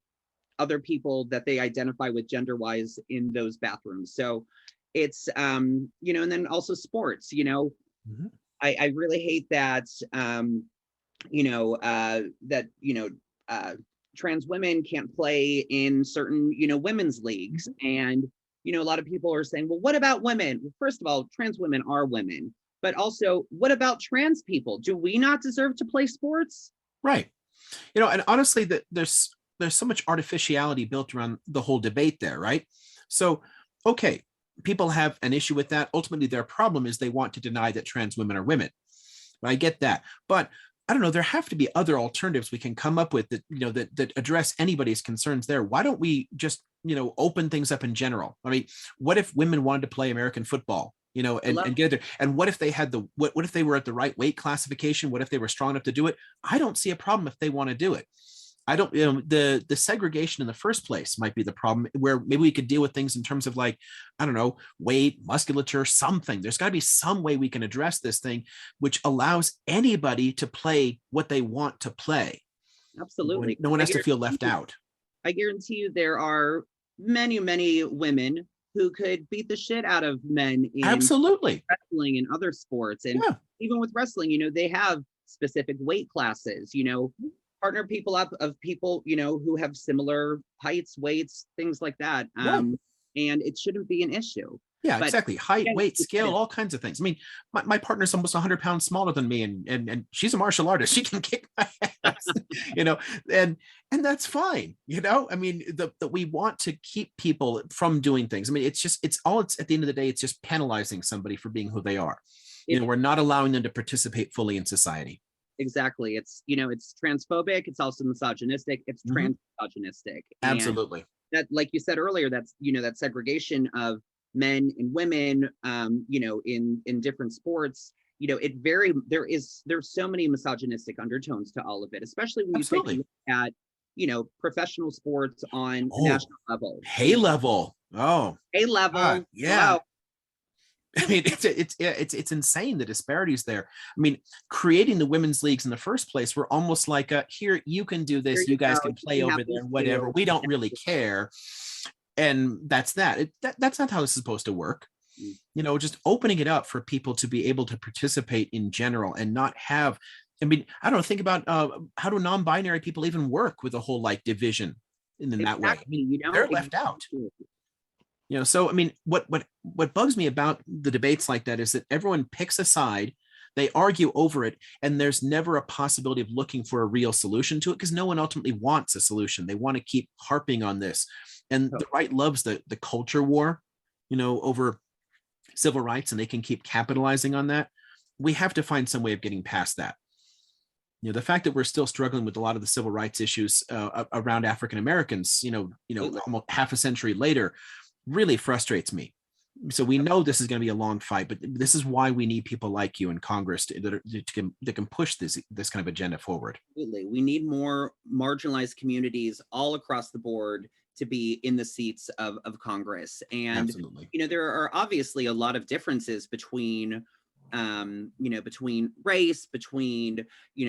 other people that they identify with gender wise in those bathrooms. So it's, and then also sports, Mm-hmm. I really hate that, trans women can't play in certain, women's leagues. And, a lot of people are saying, well, what about women? Well, first of all, trans women are women, but also what about trans people? Do we not deserve to play sports? Right. And honestly, there's so much artificiality built around the whole debate there, right? So, okay, people have an issue with that. Ultimately, their problem is they want to deny that trans women are women. I get that. But I don't know, there have to be other alternatives we can come up with that, that address anybody's concerns there. Why don't we just, open things up in general? I mean, what if women wanted to play American football? and get there. And what if they had what if they were at the right weight classification? What if they were strong enough to do it? I don't see a problem if they want to do it. I don't, the segregation in the first place might be the problem, where maybe we could deal with things in terms of, like, I don't know, weight, musculature, something. There's got to be some way we can address this thing, which allows anybody to play what they want to play. Absolutely. No one has to feel left out. I guarantee you there are many, many women who could beat the shit out of men in absolutely wrestling and other sports. And even with wrestling, they have specific weight classes, partner people up of people, who have similar heights, weights, things like that. And it shouldn't be an issue. Yeah, but exactly. Height, weight, skill, all kinds of things. I mean, my partner's almost 100 pounds smaller than me, and she's a martial artist. She can kick my ass, and that's fine. I mean, that we want to keep people from doing things. I mean, it's at the end of the day, it's just penalizing somebody for being who they are. We're not allowing them to participate fully in society. Exactly. It's, it's transphobic. It's also misogynistic. It's transmisogynistic. Absolutely. That, like you said earlier, that's, that segregation of men and women, in different sports, there's so many misogynistic undertones to all of it, especially when you take a look at, professional sports on a national level. A-level. A-level. Yeah. Wow. I mean, it's insane, the disparities there. I mean, creating the women's leagues in the first place were almost like here, you can do this, you guys can play over there, whatever. We don't really care. And that's that. That's not how this is supposed to work. Just opening it up for people to be able to participate in general and not have, I mean, I don't know, think about how do non-binary people even work with a whole division in that way? I mean, they're left out. So I mean, what bugs me about the debates like that is that everyone picks a side, they argue over it, and there's never a possibility of looking for a real solution to it, because no one ultimately wants a solution. They want to keep harping on this. And the right loves the culture war, over civil rights, and they can keep capitalizing on that. We have to find some way of getting past that. The fact that we're still struggling with a lot of the civil rights issues around African Americans, almost half a century later, really frustrates me. So we know this is going to be a long fight, but this is why we need people like you in Congress that can push this kind of agenda forward. Absolutely. We need more marginalized communities all across the board to be in the seats of Congress. And, absolutely. There are obviously a lot of differences between between race, between,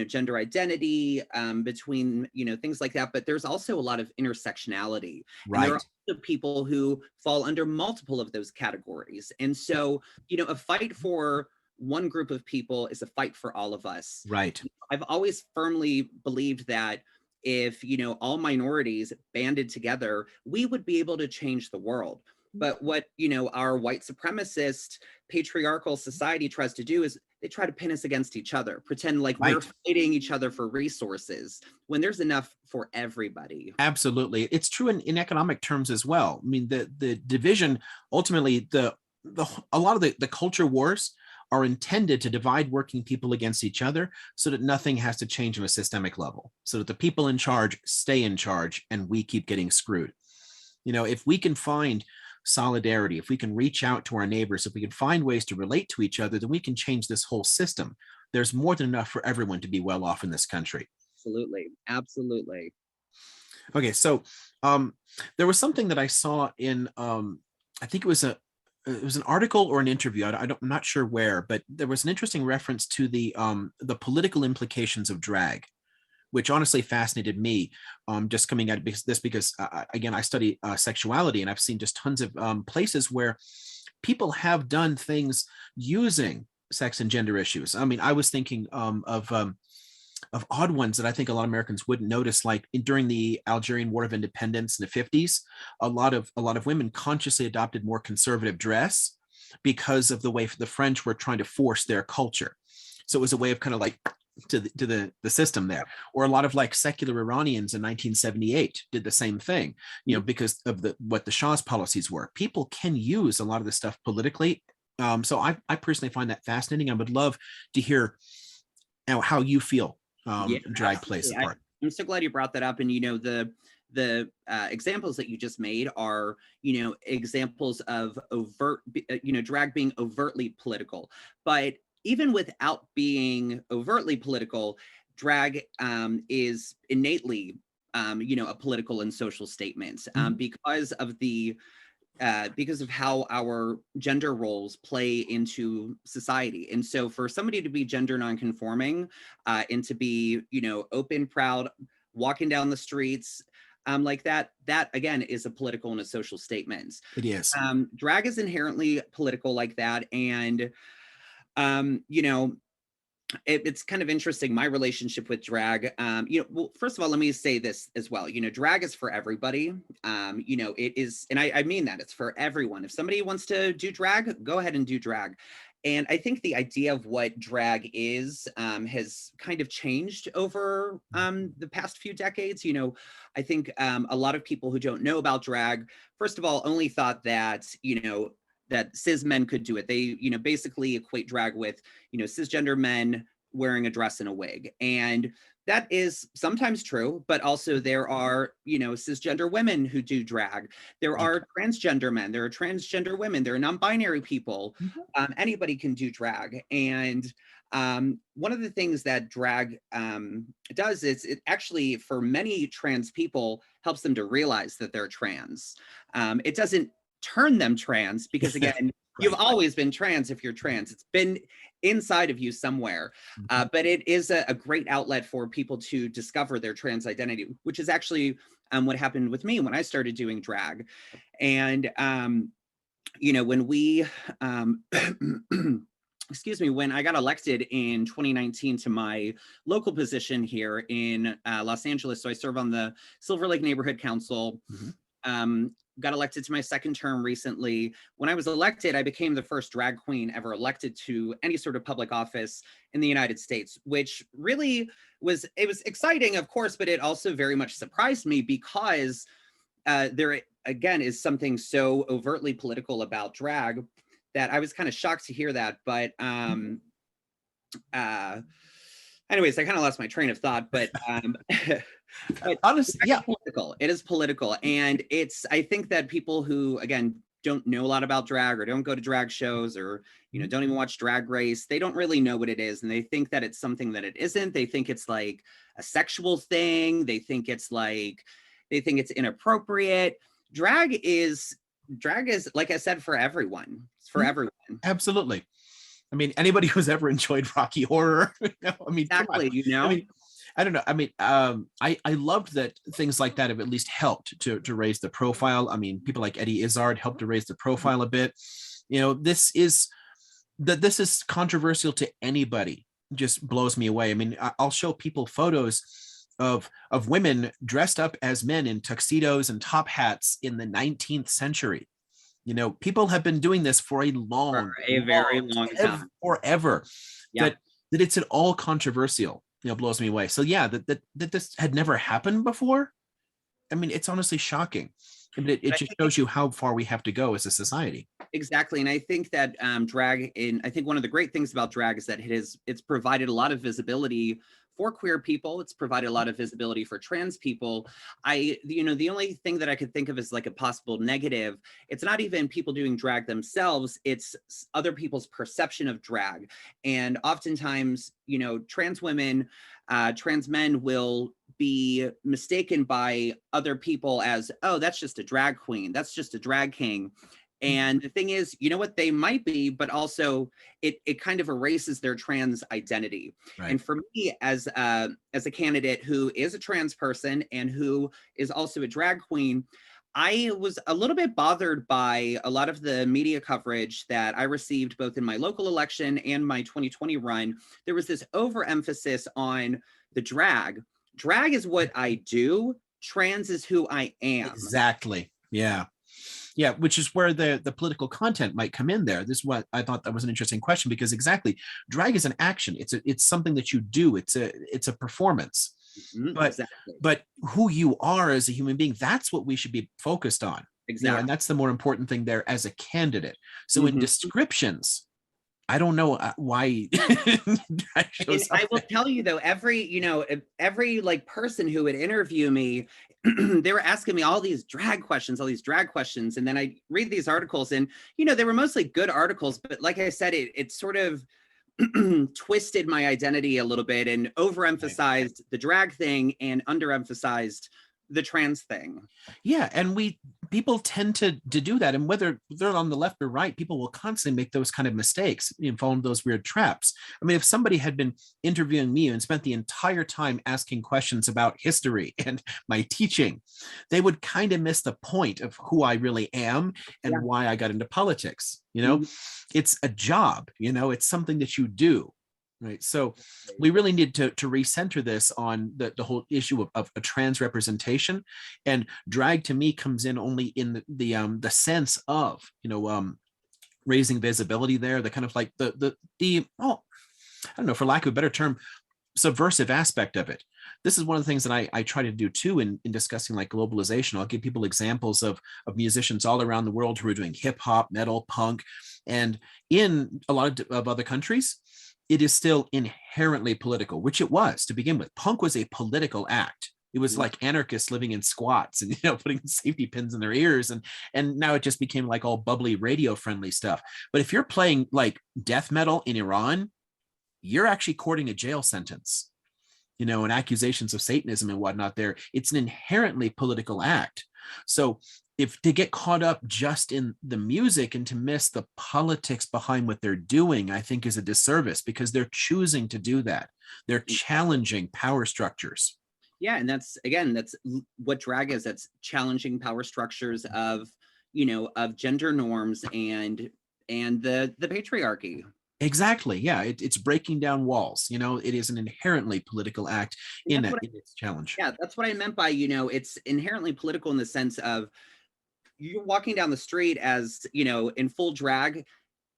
gender identity, between, things like that. But there's also a lot of intersectionality. Right. And there are also people who fall under multiple of those categories. And so, a fight for one group of people is a fight for all of us. Right. I've always firmly believed that if, all minorities banded together, we would be able to change the world. But what, our white supremacist patriarchal society tries to do is they try to pin us against each other, pretend like we're fighting each other for resources when there's enough for everybody. Absolutely. It's true in economic terms as well. I mean, the division, ultimately, a lot of the culture wars are intended to divide working people against each other so that nothing has to change on a systemic level, so that the people in charge stay in charge and we keep getting screwed. If we can find solidarity, if we can reach out to our neighbors, if we can find ways to relate to each other, then we can change this whole system. There's more than enough for everyone to be well off in this country. Absolutely. Absolutely. Okay. So there was something that I saw in, I think it was an article or an interview. I'm not sure where, but there was an interesting reference to the political implications of drag, which honestly fascinated me, just coming at this because, again, I study sexuality, and I've seen just tons of places where people have done things using sex and gender issues. I mean, I was thinking of odd ones that I think a lot of Americans wouldn't notice, like during the Algerian War of Independence in the 50s, a lot of women consciously adopted more conservative dress because of the way the French were trying to force their culture. So it was a way of kind of like to the system there. Or a lot of secular Iranians in 1978 did the same thing, because of what the Shah's policies were. People can use a lot of this stuff politically. So I personally find that fascinating. I would love to hear how you feel drag plays a part. I'm so glad you brought that up. And examples that you just made are, examples of drag being overtly political. But even without being overtly political, drag is innately, a political and social statement, because of how our gender roles play into society. And so for somebody to be gender nonconforming, and to be, open, proud, walking down the streets, like that again is a political and a social statement. It is. Drag is inherently political like that. And, it's kind of interesting, my relationship with drag. Well, first of all, let me say this as well. Drag is for everybody. It is, and I mean that, it's for everyone. If somebody wants to do drag, go ahead and do drag. And I think the idea of what drag is has kind of changed over the past few decades. I think a lot of people who don't know about drag, first of all, only thought that, that cis men could do it. They, basically equate drag with, cisgender men wearing a dress and a wig. And that is sometimes true, but also there are, cisgender women who do drag. There are transgender men, there are transgender women, there are non-binary people. Anybody can do drag. And one of the things that drag does is it actually, for many trans people, helps them to realize that they're trans. It doesn't turn them trans, because again, you've always been trans. If you're trans, it's been inside of you somewhere. But it is a great outlet for people to discover their trans identity, which is actually what happened with me when I started doing drag. And when we excuse me, when I got elected in 2019 to my local position here in Los Angeles, so I serve on the Silver Lake Neighborhood Council. Got elected to my second term recently. When I was elected, I became the first drag queen ever elected to any sort of public office in the United States, which really was exciting, of course, but it also very much surprised me, because there, again, is something so overtly political about drag that I was kind of shocked to hear that. But anyways, I kind of lost my train of thought, but honestly, yeah, political. It is political. And I think that people who, again, don't know a lot about drag, or don't go to drag shows, or, don't even watch Drag Race, they don't really know what it is. And they think that it's something that it isn't. They think it's like a sexual thing. They think it's inappropriate. Drag is, like I said, for everyone. It's for everyone. Absolutely. I mean, anybody who's ever enjoyed Rocky Horror, exactly, I don't know. I mean, I loved that things like that have at least helped to raise the profile. I mean, people like Eddie Izzard helped to raise the profile a bit. This is controversial to anybody. Just blows me away. I mean, I'll show people photos of women dressed up as men in tuxedos and top hats in the 19th century. People have been doing this for a very long time, forever. That it's at all controversial, blows me away. So yeah, that this had never happened before. I mean, it's honestly shocking. It just shows you how far we have to go as a society. Exactly. And I think that I think one of the great things about drag is that it's provided a lot of visibility for queer people. It's provided a lot of visibility for trans people. The only thing that I could think of as like a possible negative, it's not even people doing drag themselves, it's other people's perception of drag. And oftentimes, trans women, trans men will be mistaken by other people as, oh, that's just a drag queen, that's just a drag king. And the thing is, what, they might be, but also it kind of erases their trans identity. Right. And for me, as a candidate who is a trans person and who is also a drag queen, I was a little bit bothered by a lot of the media coverage that I received both in my local election and my 2020 run. There was this overemphasis on the drag. Drag is what I do. Trans is who I am. Exactly. Yeah. Yeah, which is where the political content might come in there. This is what I thought that was an interesting question, because exactly, drag is an action. It's something that you do. It's a performance. But who you are as a human being, that's what we should be focused on. Exactly. And that's the more important thing there as a candidate. So in descriptions, I don't know why drag And shows up I will there. tell you though, every like person who would interview me, they were asking me all these drag questions, and then I read these articles, and they were mostly good articles, but like I said, it sort of twisted my identity a little bit and Right. overemphasized the drag thing and underemphasized the trans thing. Yeah, and people tend to do that, and whether they're on the left or right, people will constantly make those kind of mistakes, fall into those weird traps. I mean, if somebody had been interviewing me and spent the entire time asking questions about history and my teaching, they would kind of miss the point of who I really am and Yeah. why I got into politics. Mhm. It's a job, it's something that you do. Right. So we really need to recenter this on the whole issue of a trans representation, and drag to me comes in only in the sense of raising visibility there, the kind of like the oh, I don't know, for lack of a better term, subversive aspect of it. This is one of the things that I try to do too in discussing like globalization. I'll give people examples of musicians all around the world who are doing hip hop, metal, punk, and in a lot of other countries, it is still inherently political, which it was to begin with. Punk was a political act. It was Mhm. like anarchists living in squats and putting safety pins in their ears, and now it just became like all bubbly radio friendly stuff. But if you're playing like death metal in Iran, you're actually courting a jail sentence, and accusations of Satanism and whatnot there. It's an inherently political act. So if to get caught up just in the music and to miss the politics behind what they're doing, I think is a disservice, because they're choosing to do that. They're challenging power structures. Yeah, and that's what drag is. That's challenging power structures of gender norms and the patriarchy. Exactly. Yeah. It's breaking down walls. It is an inherently political act And in that's that, what in its challenge. yeah, that's what I meant by, it's inherently political in the sense of you're walking down the street as, in full drag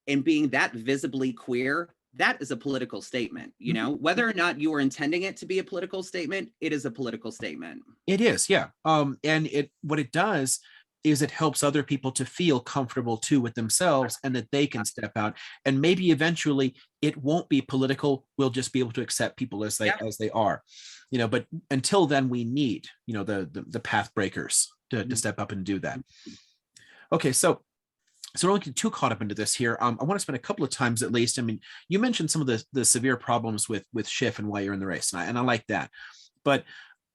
and being that visibly queer. That is a political statement, Mhm. whether or not you are intending it to be a political statement, it is a political statement. It is, yeah. And what it does is it helps other people to feel comfortable too with themselves, and that they can step out. And maybe eventually it won't be political. We'll just be able to accept people as Yeah. they are. But until then, we need, the path breakers to step up and do that. Okay, so don't get too caught up into this here. I want to spend a couple of times at least. I mean, you mentioned some of the severe problems with Schiff and why you're in the race, and I like that. But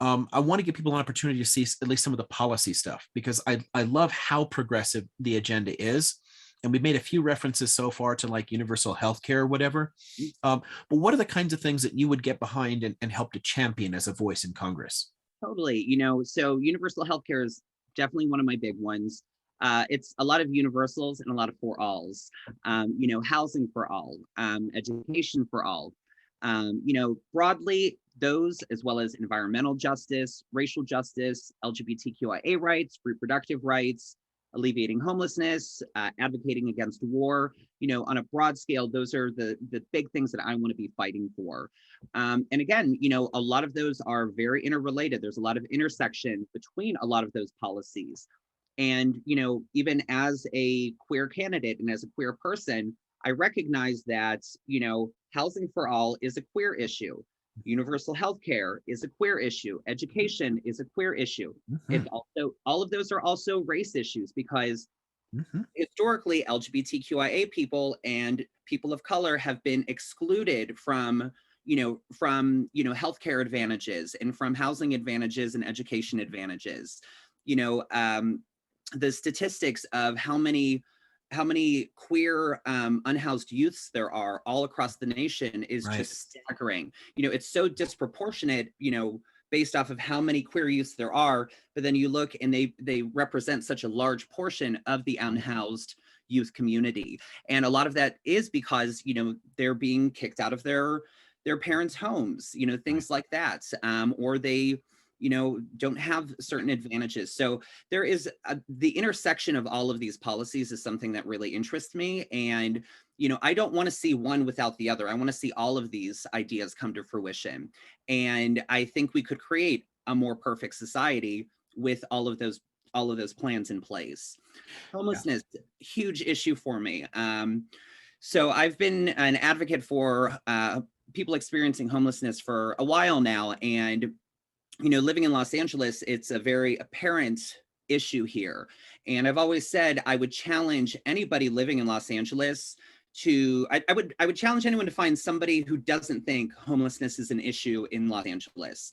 I want to give people an opportunity to see at least some of the policy stuff, because I love how progressive the agenda is. And we've made a few references so far to like universal healthcare or whatever. But what are the kinds of things that you would get behind and help to champion as a voice in Congress? Totally. So universal healthcare is definitely one of my big ones. It's a lot of universals and a lot of for alls. Housing for all, education for all. Broadly, those as well as environmental justice, racial justice, LGBTQIA rights, reproductive rights, alleviating homelessness, advocating against war. On a broad scale, those are the big things that I want to be fighting for. And again, a lot of those are very interrelated. There's a lot of intersection between a lot of those policies. And, even as a queer candidate and as a queer person, I recognize that, housing for all is a queer issue. Universal health care is a queer issue. Education is a queer issue. Mm-hmm. It's also, all of those are also race issues, because Mm-hmm. historically LGBTQIA people and people of color have been excluded from healthcare advantages and from housing advantages and education advantages. you know um, the statistics of how many queer unhoused youths there are all across the nation is Right. just staggering. It's so disproportionate, based off of how many queer youths there are, but then you look and they represent such a large portion of the unhoused youth community. And a lot of that is because, they're being kicked out of their parents' homes, Right. things like that. Or they, don't have certain advantages. So there is the intersection of all of these policies is something that really interests me. And, I don't want to see one without the other. I want to see all of these ideas come to fruition. And I think we could create a more perfect society with all of those plans in place. Yeah. Homelessness, huge issue for me. So I've been an advocate for people experiencing homelessness for a while now. And, living in Los Angeles, it's a very apparent issue here. And I've always said I would challenge anybody living in Los Angeles I would challenge anyone to find somebody who doesn't think homelessness is an issue in Los Angeles.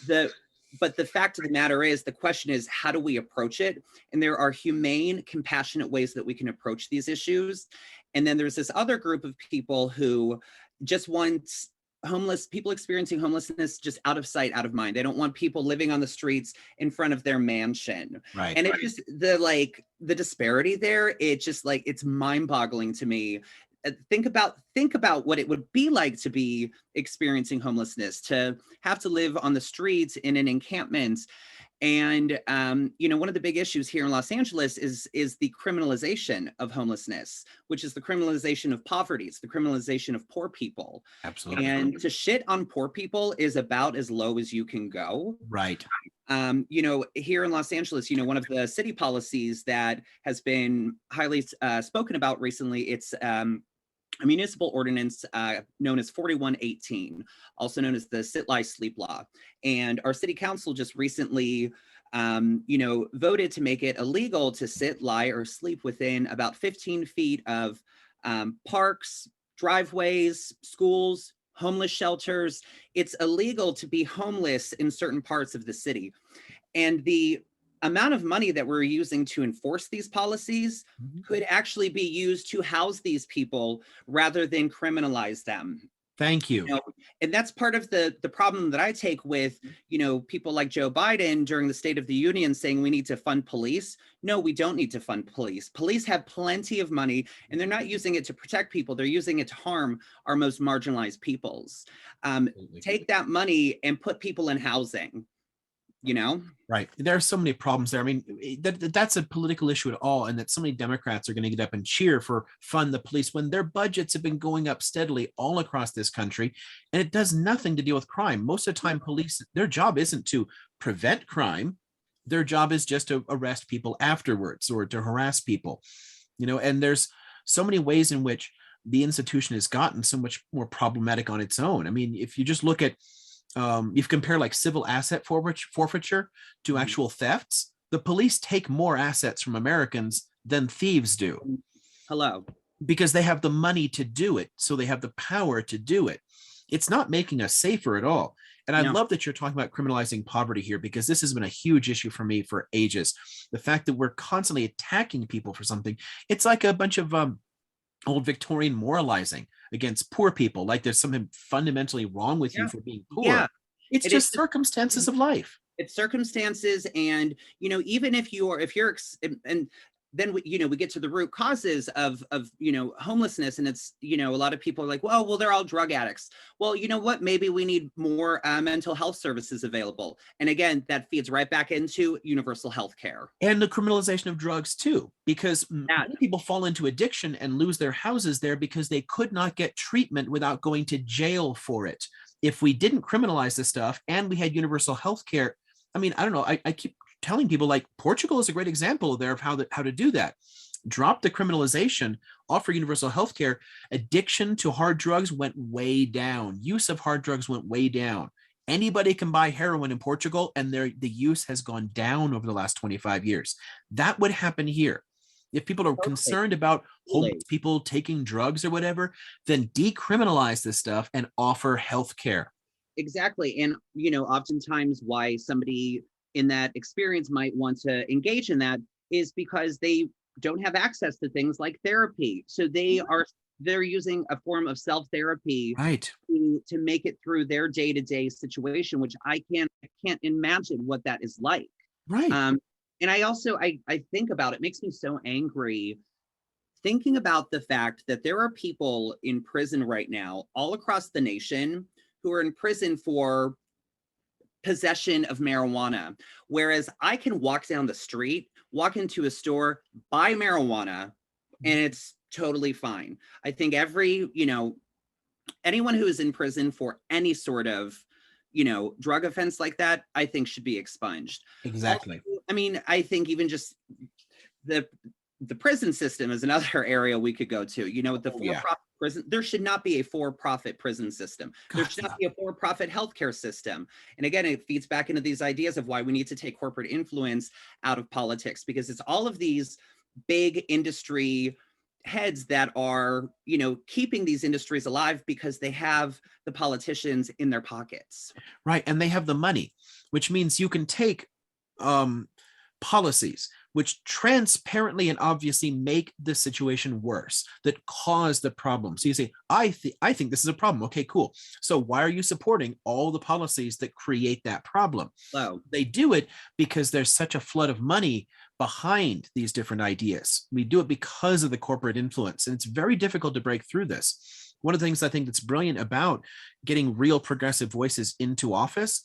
But the fact of the matter is, the question is, how do we approach it? And there are humane, compassionate ways that we can approach these issues. And then there's this other group of people who just want people experiencing homelessness just out of sight, out of mind. They don't want people living on the streets in front of their mansion. Right. And it's just the disparity there. It's mind-boggling to me. Think about what it would be like to be experiencing homelessness, to have to live on the streets in an encampment. And one of the big issues here in Los Angeles is the criminalization of homelessness, which is the criminalization of poverty. It's the criminalization of poor people. Absolutely. And to shit on poor people is about as low as you can go. Right. Here in Los Angeles, one of the city policies that has been highly spoken about recently, it's a municipal ordinance known as 4118, also known as the Sit, Lie, Sleep Law. And our city council just recently, voted to make it illegal to sit, lie, or sleep within about 15 feet of parks, driveways, schools, homeless shelters. It's illegal to be homeless in certain parts of the city. And the amount of money that we're using to enforce these policies could actually be used to house these people rather than criminalize them. Thank you. And that's part of the problem that I take with, people like Joe Biden during the State of the Union saying we need to fund police. No, we don't need to fund police. Police have plenty of money, and they're not using it to protect people. They're using it to harm our most marginalized peoples. Take that money and put people in housing. Right. There are so many problems there. I mean, that's a political issue at all. And that so many Democrats are going to get up and cheer for fund the police when their budgets have been going up steadily all across this country. And it does nothing to deal with crime. Most of the time, police, their job isn't to prevent crime. Their job is just to arrest people afterwards or to harass people, and there's so many ways in which the institution has gotten so much more problematic on its own. I mean, if you just look at if you compare like civil asset forfeiture to actual thefts, the police take more assets from Americans than thieves do. Hello. Because they have the money to do it. So they have the power to do it. It's not making us safer at all. And I love that you're talking about criminalizing poverty here, because this has been a huge issue for me for ages. The fact that we're constantly attacking people for something. It's like a bunch of old Victorian moralizing against poor people, like there's something fundamentally wrong with you for being poor. Yeah. It's just circumstances of life. It's circumstances. And, even if you're, and then we get to the root causes of homelessness. And it's, a lot of people are like, well, they're all drug addicts. Well, you know what? Maybe we need more mental health services available. And again, that feeds right back into universal health care. And the criminalization of drugs too, because many people fall into addiction and lose their houses there because they could not get treatment without going to jail for it. If we didn't criminalize this stuff and we had universal health care, I mean, I don't know, I keep telling people, like, Portugal is a great example there of how to do that. Drop the criminalization, offer universal health care. Addiction to hard drugs went way down. Use of hard drugs went way down. Anybody can buy heroin in Portugal, and the use has gone down over the last 25 years. That would happen here. If people are concerned about homeless people taking drugs or whatever, then decriminalize this stuff and offer health care. Exactly. And, oftentimes why somebody in that experience might want to engage in that is because they don't have access to things like therapy. So they're using a form of self-therapy to make it through their day-to-day situation, which I can't imagine what that is like. Right. And I also, I think about it makes me so angry thinking about the fact that there are people in prison right now all across the nation who are in prison for possession of marijuana, whereas I can walk down the street, walk into a store, buy marijuana, and it's totally fine. I think anyone who is in prison for any sort of, drug offense like that, I think should be expunged. Exactly. Also, I mean, I think even just the prison system is another area we could go to. You know, with the for-profit prison, there should not be a for-profit prison system. There should not be a for-profit healthcare system. And again, it feeds back into these ideas of why we need to take corporate influence out of politics, because it's all of these big industry heads that are, you know, keeping these industries alive because they have the politicians in their pockets. Right. And they have the money, which means you can take policies which transparently and obviously make the situation worse, that cause the problem. So you say, I think this is a problem. Okay, cool. So why are you supporting all the policies that create that problem? Hello. They do it because there's such a flood of money behind these different ideas. We do it because of the corporate influence, and it's very difficult to break through this. One of the things I think that's brilliant about getting real progressive voices into office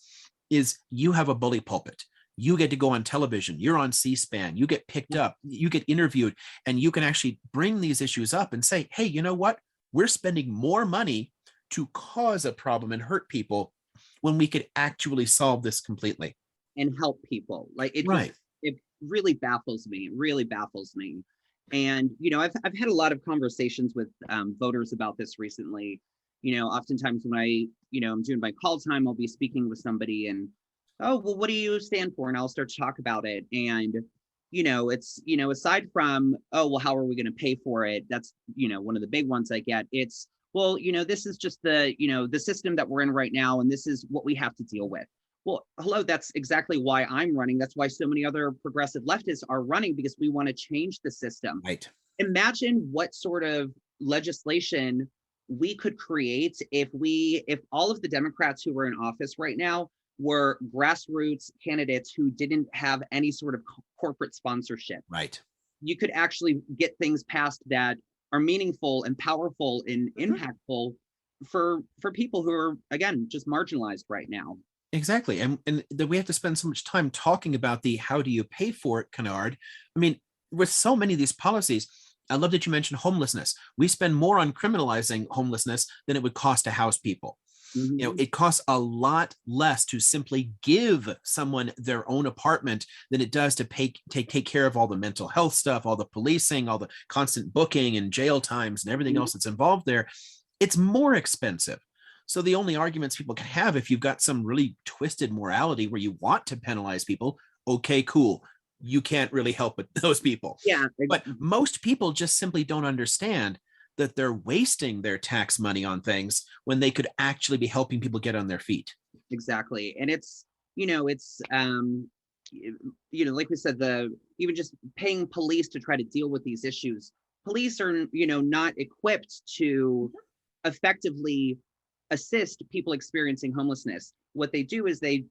is you have a bully pulpit. You get to go on television, you're on C-SPAN, you get picked up, you get interviewed, and you can actually bring these issues up and say, hey, you know what? We're spending more money to cause a problem and hurt people when we could actually solve this completely. And help people. Like it Right. It really baffles me. It really baffles me. And, you know, I've had a lot of conversations with voters about this recently. You know, oftentimes when I'm doing my call time, I'll be speaking with somebody and, oh, well, what do you stand for? And I'll start to talk about it. And, you know, it's, you know, aside from, oh, well, how are we going to pay for it? That's, you know, one of the big ones I get. It's, well, you know, this is just the, you know, the system that we're in right now, and this is what we have to deal with. Well, hello, that's exactly why I'm running. That's why so many other progressive leftists are running, because we want to change the system. Right. Imagine what sort of legislation we could create if all of the Democrats who are in office right now were grassroots candidates who didn't have any sort of corporate sponsorship. Right. You could actually get things passed that are meaningful and powerful and impactful for people who are, again, just marginalized right now. Exactly. And that we have to spend so much time talking about the how do you pay for it canard. I mean, with so many of these policies, I love that you mentioned homelessness. We spend more on criminalizing homelessness than it would cost to house people. You know, it costs a lot less to simply give someone their own apartment than it does to take care of all the mental health stuff, all the policing, all the constant booking and jail times and everything else that's involved there. It's more expensive. So the only arguments people can have, if you've got some really twisted morality where you want to penalize people, okay, cool. You can't really help with those people. Yeah. But most people just simply don't understand that they're wasting their tax money on things when they could actually be helping people get on their feet. Exactly. And it's, you know, like we said, even just paying police to try to deal with these issues. Police are, you know, not equipped to effectively assist people experiencing homelessness. What they do is they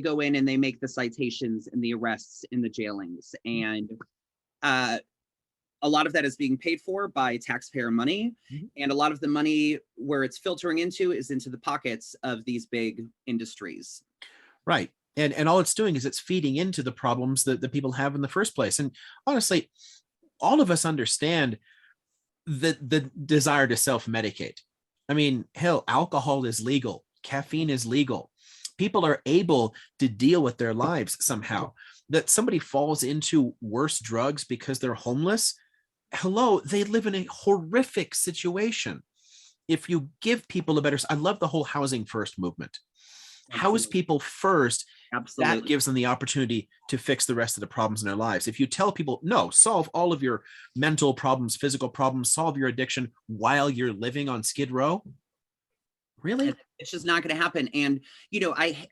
go in and they make the citations and the arrests and the jailings. And a lot of that is being paid for by taxpayer money. And a lot of the money where it's filtering into is into the pockets of these big industries. Right. And all it's doing is it's feeding into the problems that the people have in the first place. And honestly, all of us understand the desire to self-medicate. I mean, hell, alcohol is legal. Caffeine is legal. People are able to deal with their lives somehow. That somebody falls into worse drugs because they're homeless, hello, they live in a horrific situation. If you give people a better, I love the whole housing first movement. House people first. Absolutely. That gives them the opportunity to fix the rest of the problems in their lives. If you tell people, no, solve all of your mental problems, physical problems, solve your addiction while you're living on Skid Row, really? It's just not going to happen. And, you know, I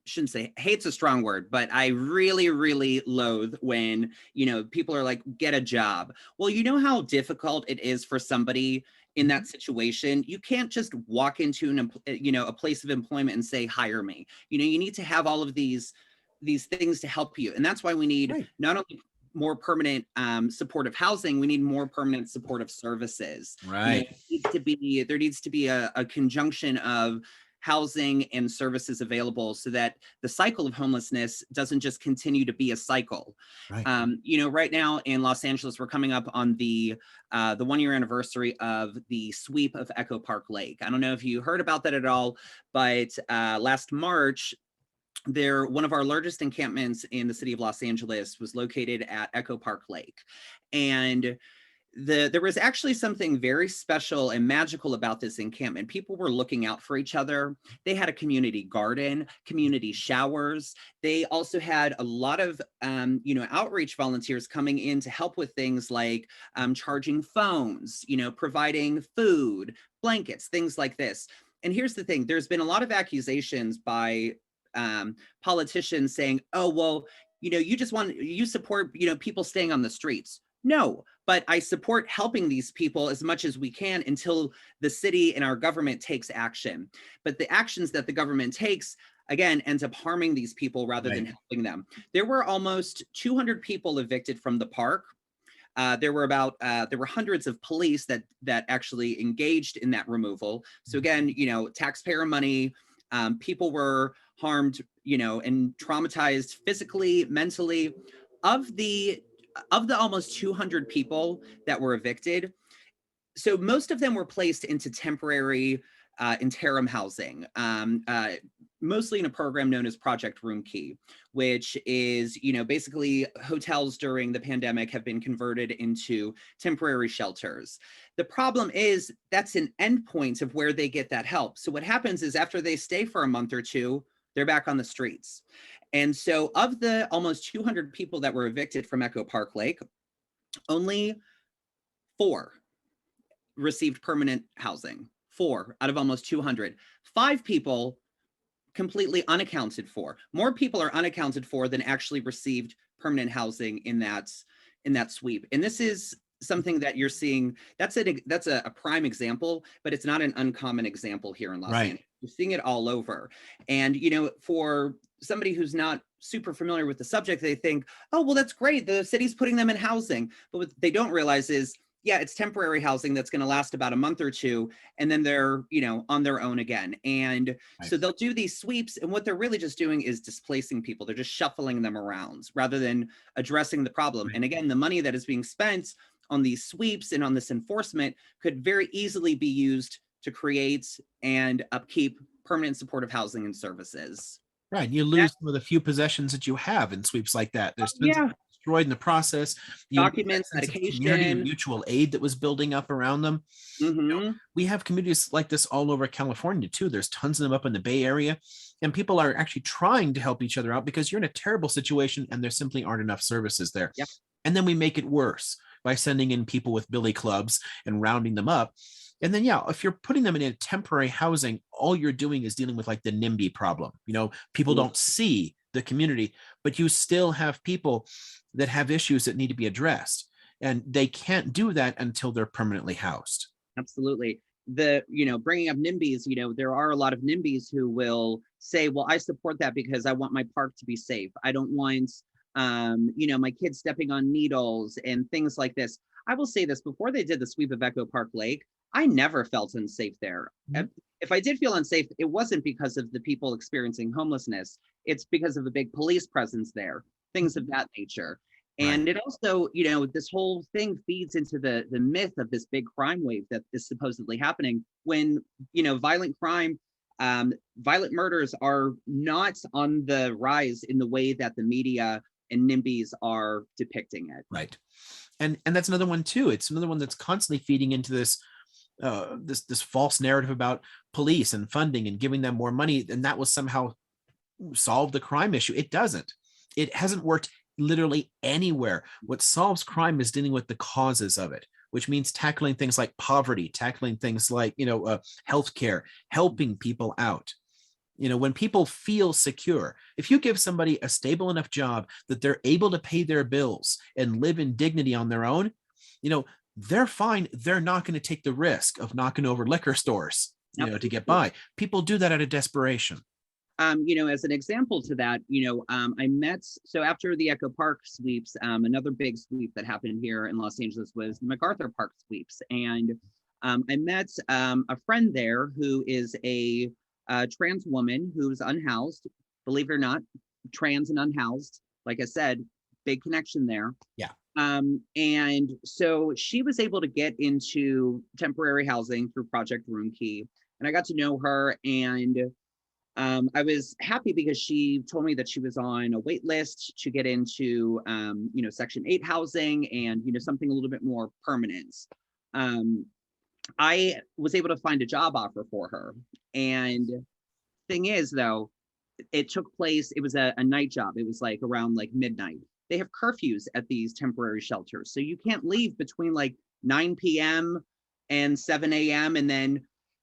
shouldn't say hate's a strong word, but I really, really loathe when, you know, people are like, get a job. Well, you know how difficult it is for somebody in that situation. You can't just walk into a place of employment and say, hire me. You know, you need to have all of these things to help you. And that's why we need not only more permanent supportive housing, we need more permanent supportive services. Right. You know, there needs to be a conjunction of housing and services available so that the cycle of homelessness doesn't just continue to be a cycle. Right. You know, right now in Los Angeles, we're coming up on the 1-year anniversary of the sweep of Echo Park Lake. I don't know if you heard about that at all, but last March, one of our largest encampments in the city of Los Angeles was located at Echo Park Lake. And there was actually something very special and magical about this encampment. People were looking out for each other. They had a community garden, community showers. They also had a lot of outreach volunteers coming in to help with things like charging phones, providing food, blankets, things like this. And here's the thing: there's been a lot of accusations by politicians saying, "Oh, well, you support people staying on the streets." No, but I support helping these people as much as we can until the city and our government takes action. But the actions that the government takes, again, ends up harming these people rather than helping them. There were almost 200 people evicted from the park. There were hundreds of police that actually engaged in that removal. So again, taxpayer money. People were harmed, and traumatized physically, mentally. Of the almost 200 people that were evicted, so most of them were placed into temporary interim housing, mostly in a program known as Project Room Key, which is, basically hotels during the pandemic have been converted into temporary shelters. The problem is that's an endpoint of where they get that help. So what happens is after they stay for a month or two, they're back on the streets. And so of the almost 200 people that were evicted from Echo Park Lake, only 4 received permanent housing. 4 out of almost 200. 5 people completely unaccounted for. More people are unaccounted for than actually received permanent housing in that sweep. And this is something that you're seeing. That's a prime example, but it's not an uncommon example here in Los Angeles. You're seeing it all over. And, for somebody who's not super familiar with the subject, they think, oh, well, that's great. The city's putting them in housing. But what they don't realize is, yeah, it's temporary housing that's going to last about a month or two, and then they're, on their own again. And so they'll do these sweeps, and what they're really just doing is displacing people. They're just shuffling them around rather than addressing the problem. And again, the money that is being spent on these sweeps and on this enforcement could very easily be used to create and upkeep permanent supportive housing and services. Right. You lose some of the few possessions that you have in sweeps like that. There's tons of destroyed in the process. Documents, medication, community and mutual aid that was building up around them. We have communities like this all over California too. There's tons of them up in the Bay Area, and people are actually trying to help each other out because you're in a terrible situation and there simply aren't enough services there. And then we make it worse by sending in people with billy clubs and rounding them up. And then, if you're putting them in a temporary housing, all you're doing is dealing with like the NIMBY problem. People don't see the community, but you still have people that have issues that need to be addressed. And they can't do that until they're permanently housed. Absolutely. Bringing up NIMBYs, there are a lot of NIMBYs who will say, well, I support that because I want my park to be safe. I don't want, my kids stepping on needles and things like this. I will say this: before they did the sweep of Echo Park Lake, I never felt unsafe there. If I did feel unsafe, it wasn't because of the people experiencing homelessness. It's because of a big police presence there, things of that nature. And it also, this whole thing feeds into the myth of this big crime wave that is supposedly happening when, violent crime, violent murders are not on the rise in the way that the media and NIMBYs are depicting it. Right. And that's another one too. It's another one that's constantly feeding into this this false narrative about police and funding and giving them more money, and that will somehow solve the crime issue. It doesn't. It hasn't worked literally anywhere. What solves crime is dealing with the causes of it, which means tackling things like poverty, tackling things like healthcare, helping people out. When people feel secure, if you give somebody a stable enough job that they're able to pay their bills and live in dignity on their own, they're fine. They're not going to take the risk of knocking over liquor stores, to get by. People do that out of desperation. As an example to that, I met, so after the Echo Park sweeps, another big sweep that happened here in Los Angeles was the MacArthur Park sweeps. And I met a friend there who is a trans woman who's unhoused, believe it or not, trans and unhoused. Like I said, big connection there. Yeah. And so she was able to get into temporary housing through Project Room Key. And I got to know her, and I was happy because she told me that she was on a wait list to get into, Section 8 housing and, something a little bit more permanent. Um, I was able to find a job offer for her. And thing is, though, it took place, it was a night job. It was like around like midnight. They have curfews at these temporary shelters. So you can't leave between like 9 p.m. and 7 a.m. And then,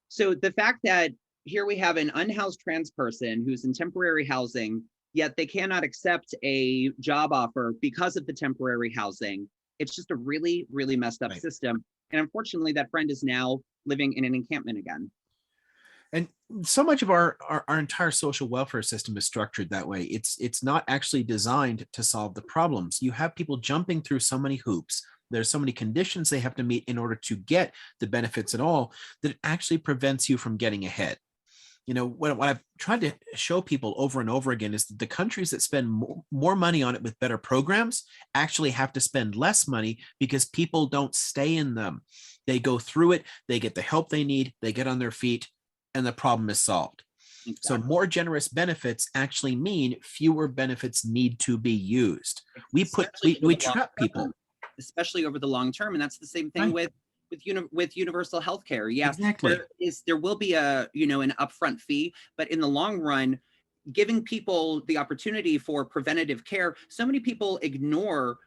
so the fact that here we have an unhoused trans person who's in temporary housing, yet they cannot accept a job offer because of the temporary housing. It's just a really, really messed up Right. system. And unfortunately, that friend is now living in an encampment again. And so much of our entire social welfare system is structured that way. It's not actually designed to solve the problems. You have people jumping through so many hoops. There's so many conditions they have to meet in order to get the benefits at all, that it actually prevents you from getting ahead. What I've tried to show people over and over again is that the countries that spend more money on it with better programs actually have to spend less money because people don't stay in them. They go through it, they get the help they need, they get on their feet, and the problem is solved. Exactly. So more generous benefits actually mean fewer benefits need to be used. We trap people. Especially over the long term, and that's the same thing Right. with universal health care. Yes, Exactly. there will be an upfront fee, but in the long run, giving people the opportunity for preventative care. So many people ignore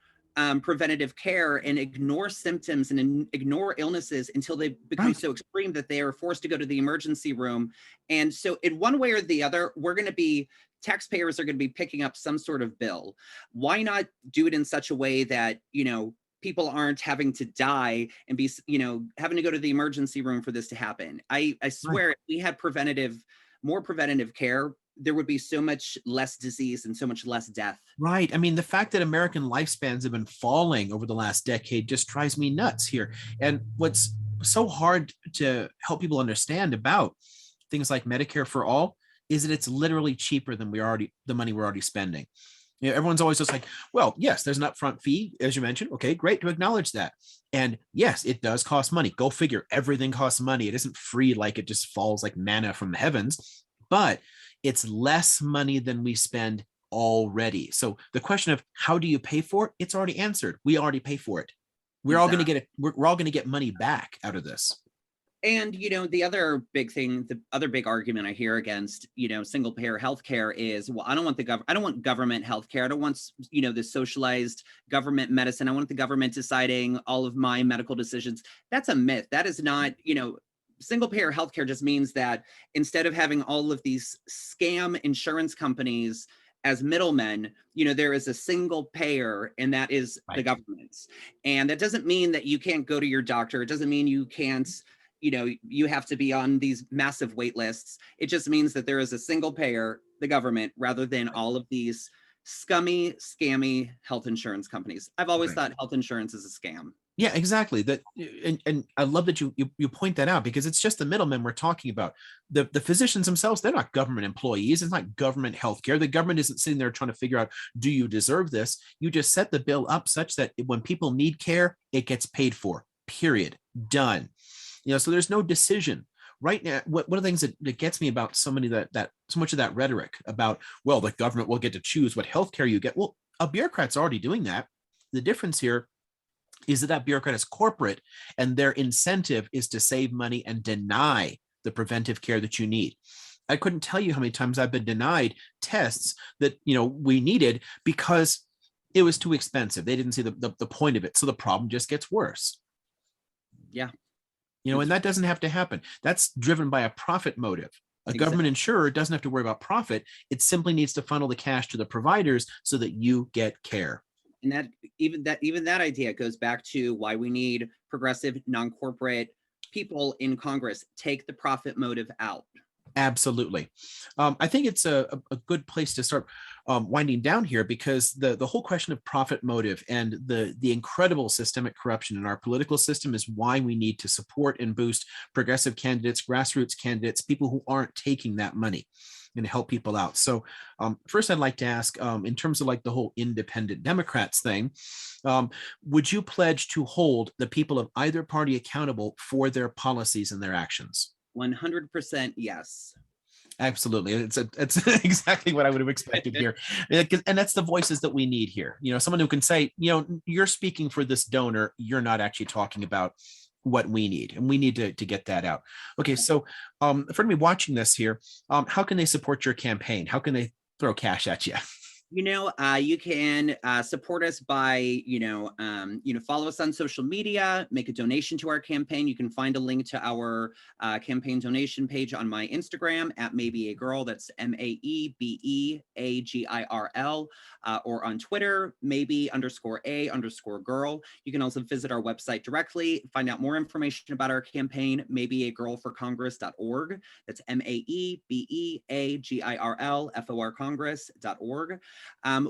preventative care and ignore symptoms and ignore illnesses until they become Right. so extreme that they are forced to go to the emergency room. And so in one way or the other, taxpayers are going to be picking up some sort of bill. Why not do it in such a way that, people aren't having to die and be, having to go to the emergency room for this to happen? I Right. swear, if we had more preventative care, there would be so much less disease and so much less death. Right. I mean, the fact that American lifespans have been falling over the last decade just drives me nuts here. And what's so hard to help people understand about things like Medicare for all is that it's literally cheaper than the money we're already spending. Everyone's always just like, well, yes, there's an upfront fee, as you mentioned. Okay, great to acknowledge that. And yes, it does cost money. Go figure, everything costs money. It isn't free like it just falls like manna from the heavens, but it's less money than we spend already. So the question of how do you pay for it? It's already answered. We already pay for it. We're all going to Exactly. get it. We're all going to get money back out of this. And the other big thing, the other big argument I hear against, single payer healthcare is, well, I don't want government healthcare. I don't want, the socialized government medicine. I want the government deciding all of my medical decisions. That's a myth. That is not, single payer healthcare just means that instead of having all of these scam insurance companies as middlemen, there is a single payer, and that is the Right. government. And that doesn't mean that you can't go to your doctor. It doesn't mean you can't, you have to be on these massive wait lists. It just means that there is a single payer, the government, rather than all of these scummy, scammy health insurance companies. I've always Right. thought health insurance is a scam. Yeah, exactly. And I love that you point that out, because it's just the middlemen we're talking about. The physicians themselves, they're not government employees. It's not government healthcare. The government isn't sitting there trying to figure out, do you deserve this? You just set the bill up such that when people need care, it gets paid for. Period. Done. So there's no decision right now. One of the things that gets me about so much of that rhetoric about, well, the government will get to choose what healthcare you get. Well, a bureaucrat's already doing that. The difference here is that bureaucrat is corporate, and their incentive is to save money and deny the preventive care that you need. I couldn't tell you how many times I've been denied tests that we needed because it was too expensive. They didn't see the point of it. So the problem just gets worse. Yeah. And that doesn't have to happen. That's driven by a profit motive. A Exactly. government insurer doesn't have to worry about profit. It simply needs to funnel the cash to the providers so that you get care. And that idea goes back to why we need progressive, non-corporate people in Congress. Take the profit motive out. Absolutely. I think it's a good place to start winding down here, because the whole question of profit motive and the incredible systemic corruption in our political system is why we need to support and boost progressive candidates, grassroots candidates, people who aren't taking that money, and help people out. So first, I'd like to ask, in terms of like the whole independent Democrats thing, would you pledge to hold the people of either party accountable for their policies and their actions? 100% yes. Absolutely. It's exactly what I would have expected here. And that's the voices that we need here. Someone who can say, you're speaking for this donor, you're not actually talking about what we need, and we need to get that out. Okay, so for me watching this here, how can they support your campaign? How can they throw cash at you? You can support us by, follow us on social media, make a donation to our campaign. You can find a link to our campaign donation page on my Instagram at Maebe a Girl. That's MAEBEAGIRL, or on Twitter, Maebe_A_girl. You can also visit our website directly, find out more information about our campaign, maebeagirlforcongress.org. That's MAEBEAGIRL Congress.org.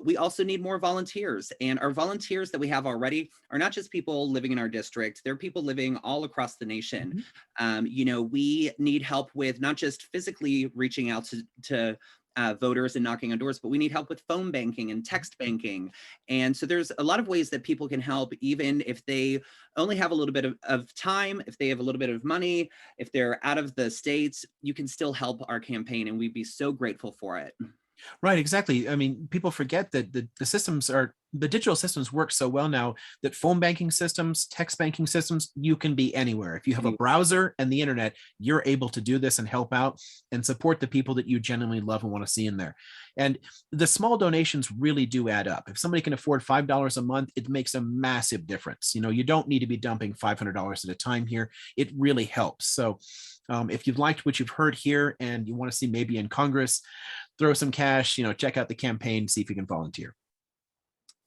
We also need more volunteers, and our volunteers that we have already are not just people living in our district, they're people living all across the nation. We need help with not just physically reaching out to voters and knocking on doors, but we need help with phone banking and text banking. And so there's a lot of ways that people can help, even if they only have a little bit of time, if they have a little bit of money, if they're out of the States, you can still help our campaign, and we'd be so grateful for it. Right, exactly. I mean, people forget that the digital systems work so well now that phone banking systems, text banking systems, you can be anywhere. If you have a browser and the internet, you're able to do this and help out and support the people that you genuinely love and want to see in there. And the small donations really do add up. If somebody can afford $5 a month, it makes a massive difference. You don't need to be dumping $500 at a time here. It really helps. So if you've liked what you've heard here and you want to see maybe in Congress, throw some cash, check out the campaign, see if you can volunteer.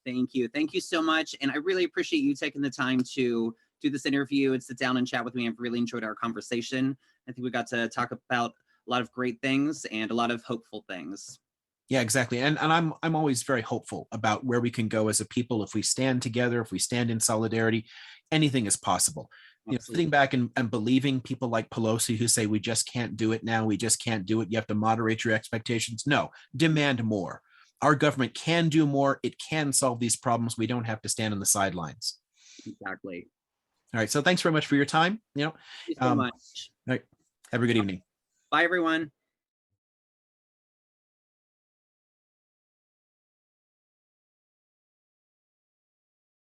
Thank you. Thank you so much. And I really appreciate you taking the time to do this interview and sit down and chat with me. I've really enjoyed our conversation. I think we got to talk about a lot of great things and a lot of hopeful things. Yeah, exactly. And I'm always very hopeful about where we can go as a people. If we stand together, if we stand in solidarity, anything is possible. Sitting back and believing people like Pelosi who say we just can't do it now, we just can't do it, you have to moderate your expectations. No, demand more. Our government can do more. It can solve these problems. We don't have to stand on the sidelines. Exactly. All right. So thanks very much for your time. Thank you so much. All right. Have a good evening. Bye, everyone.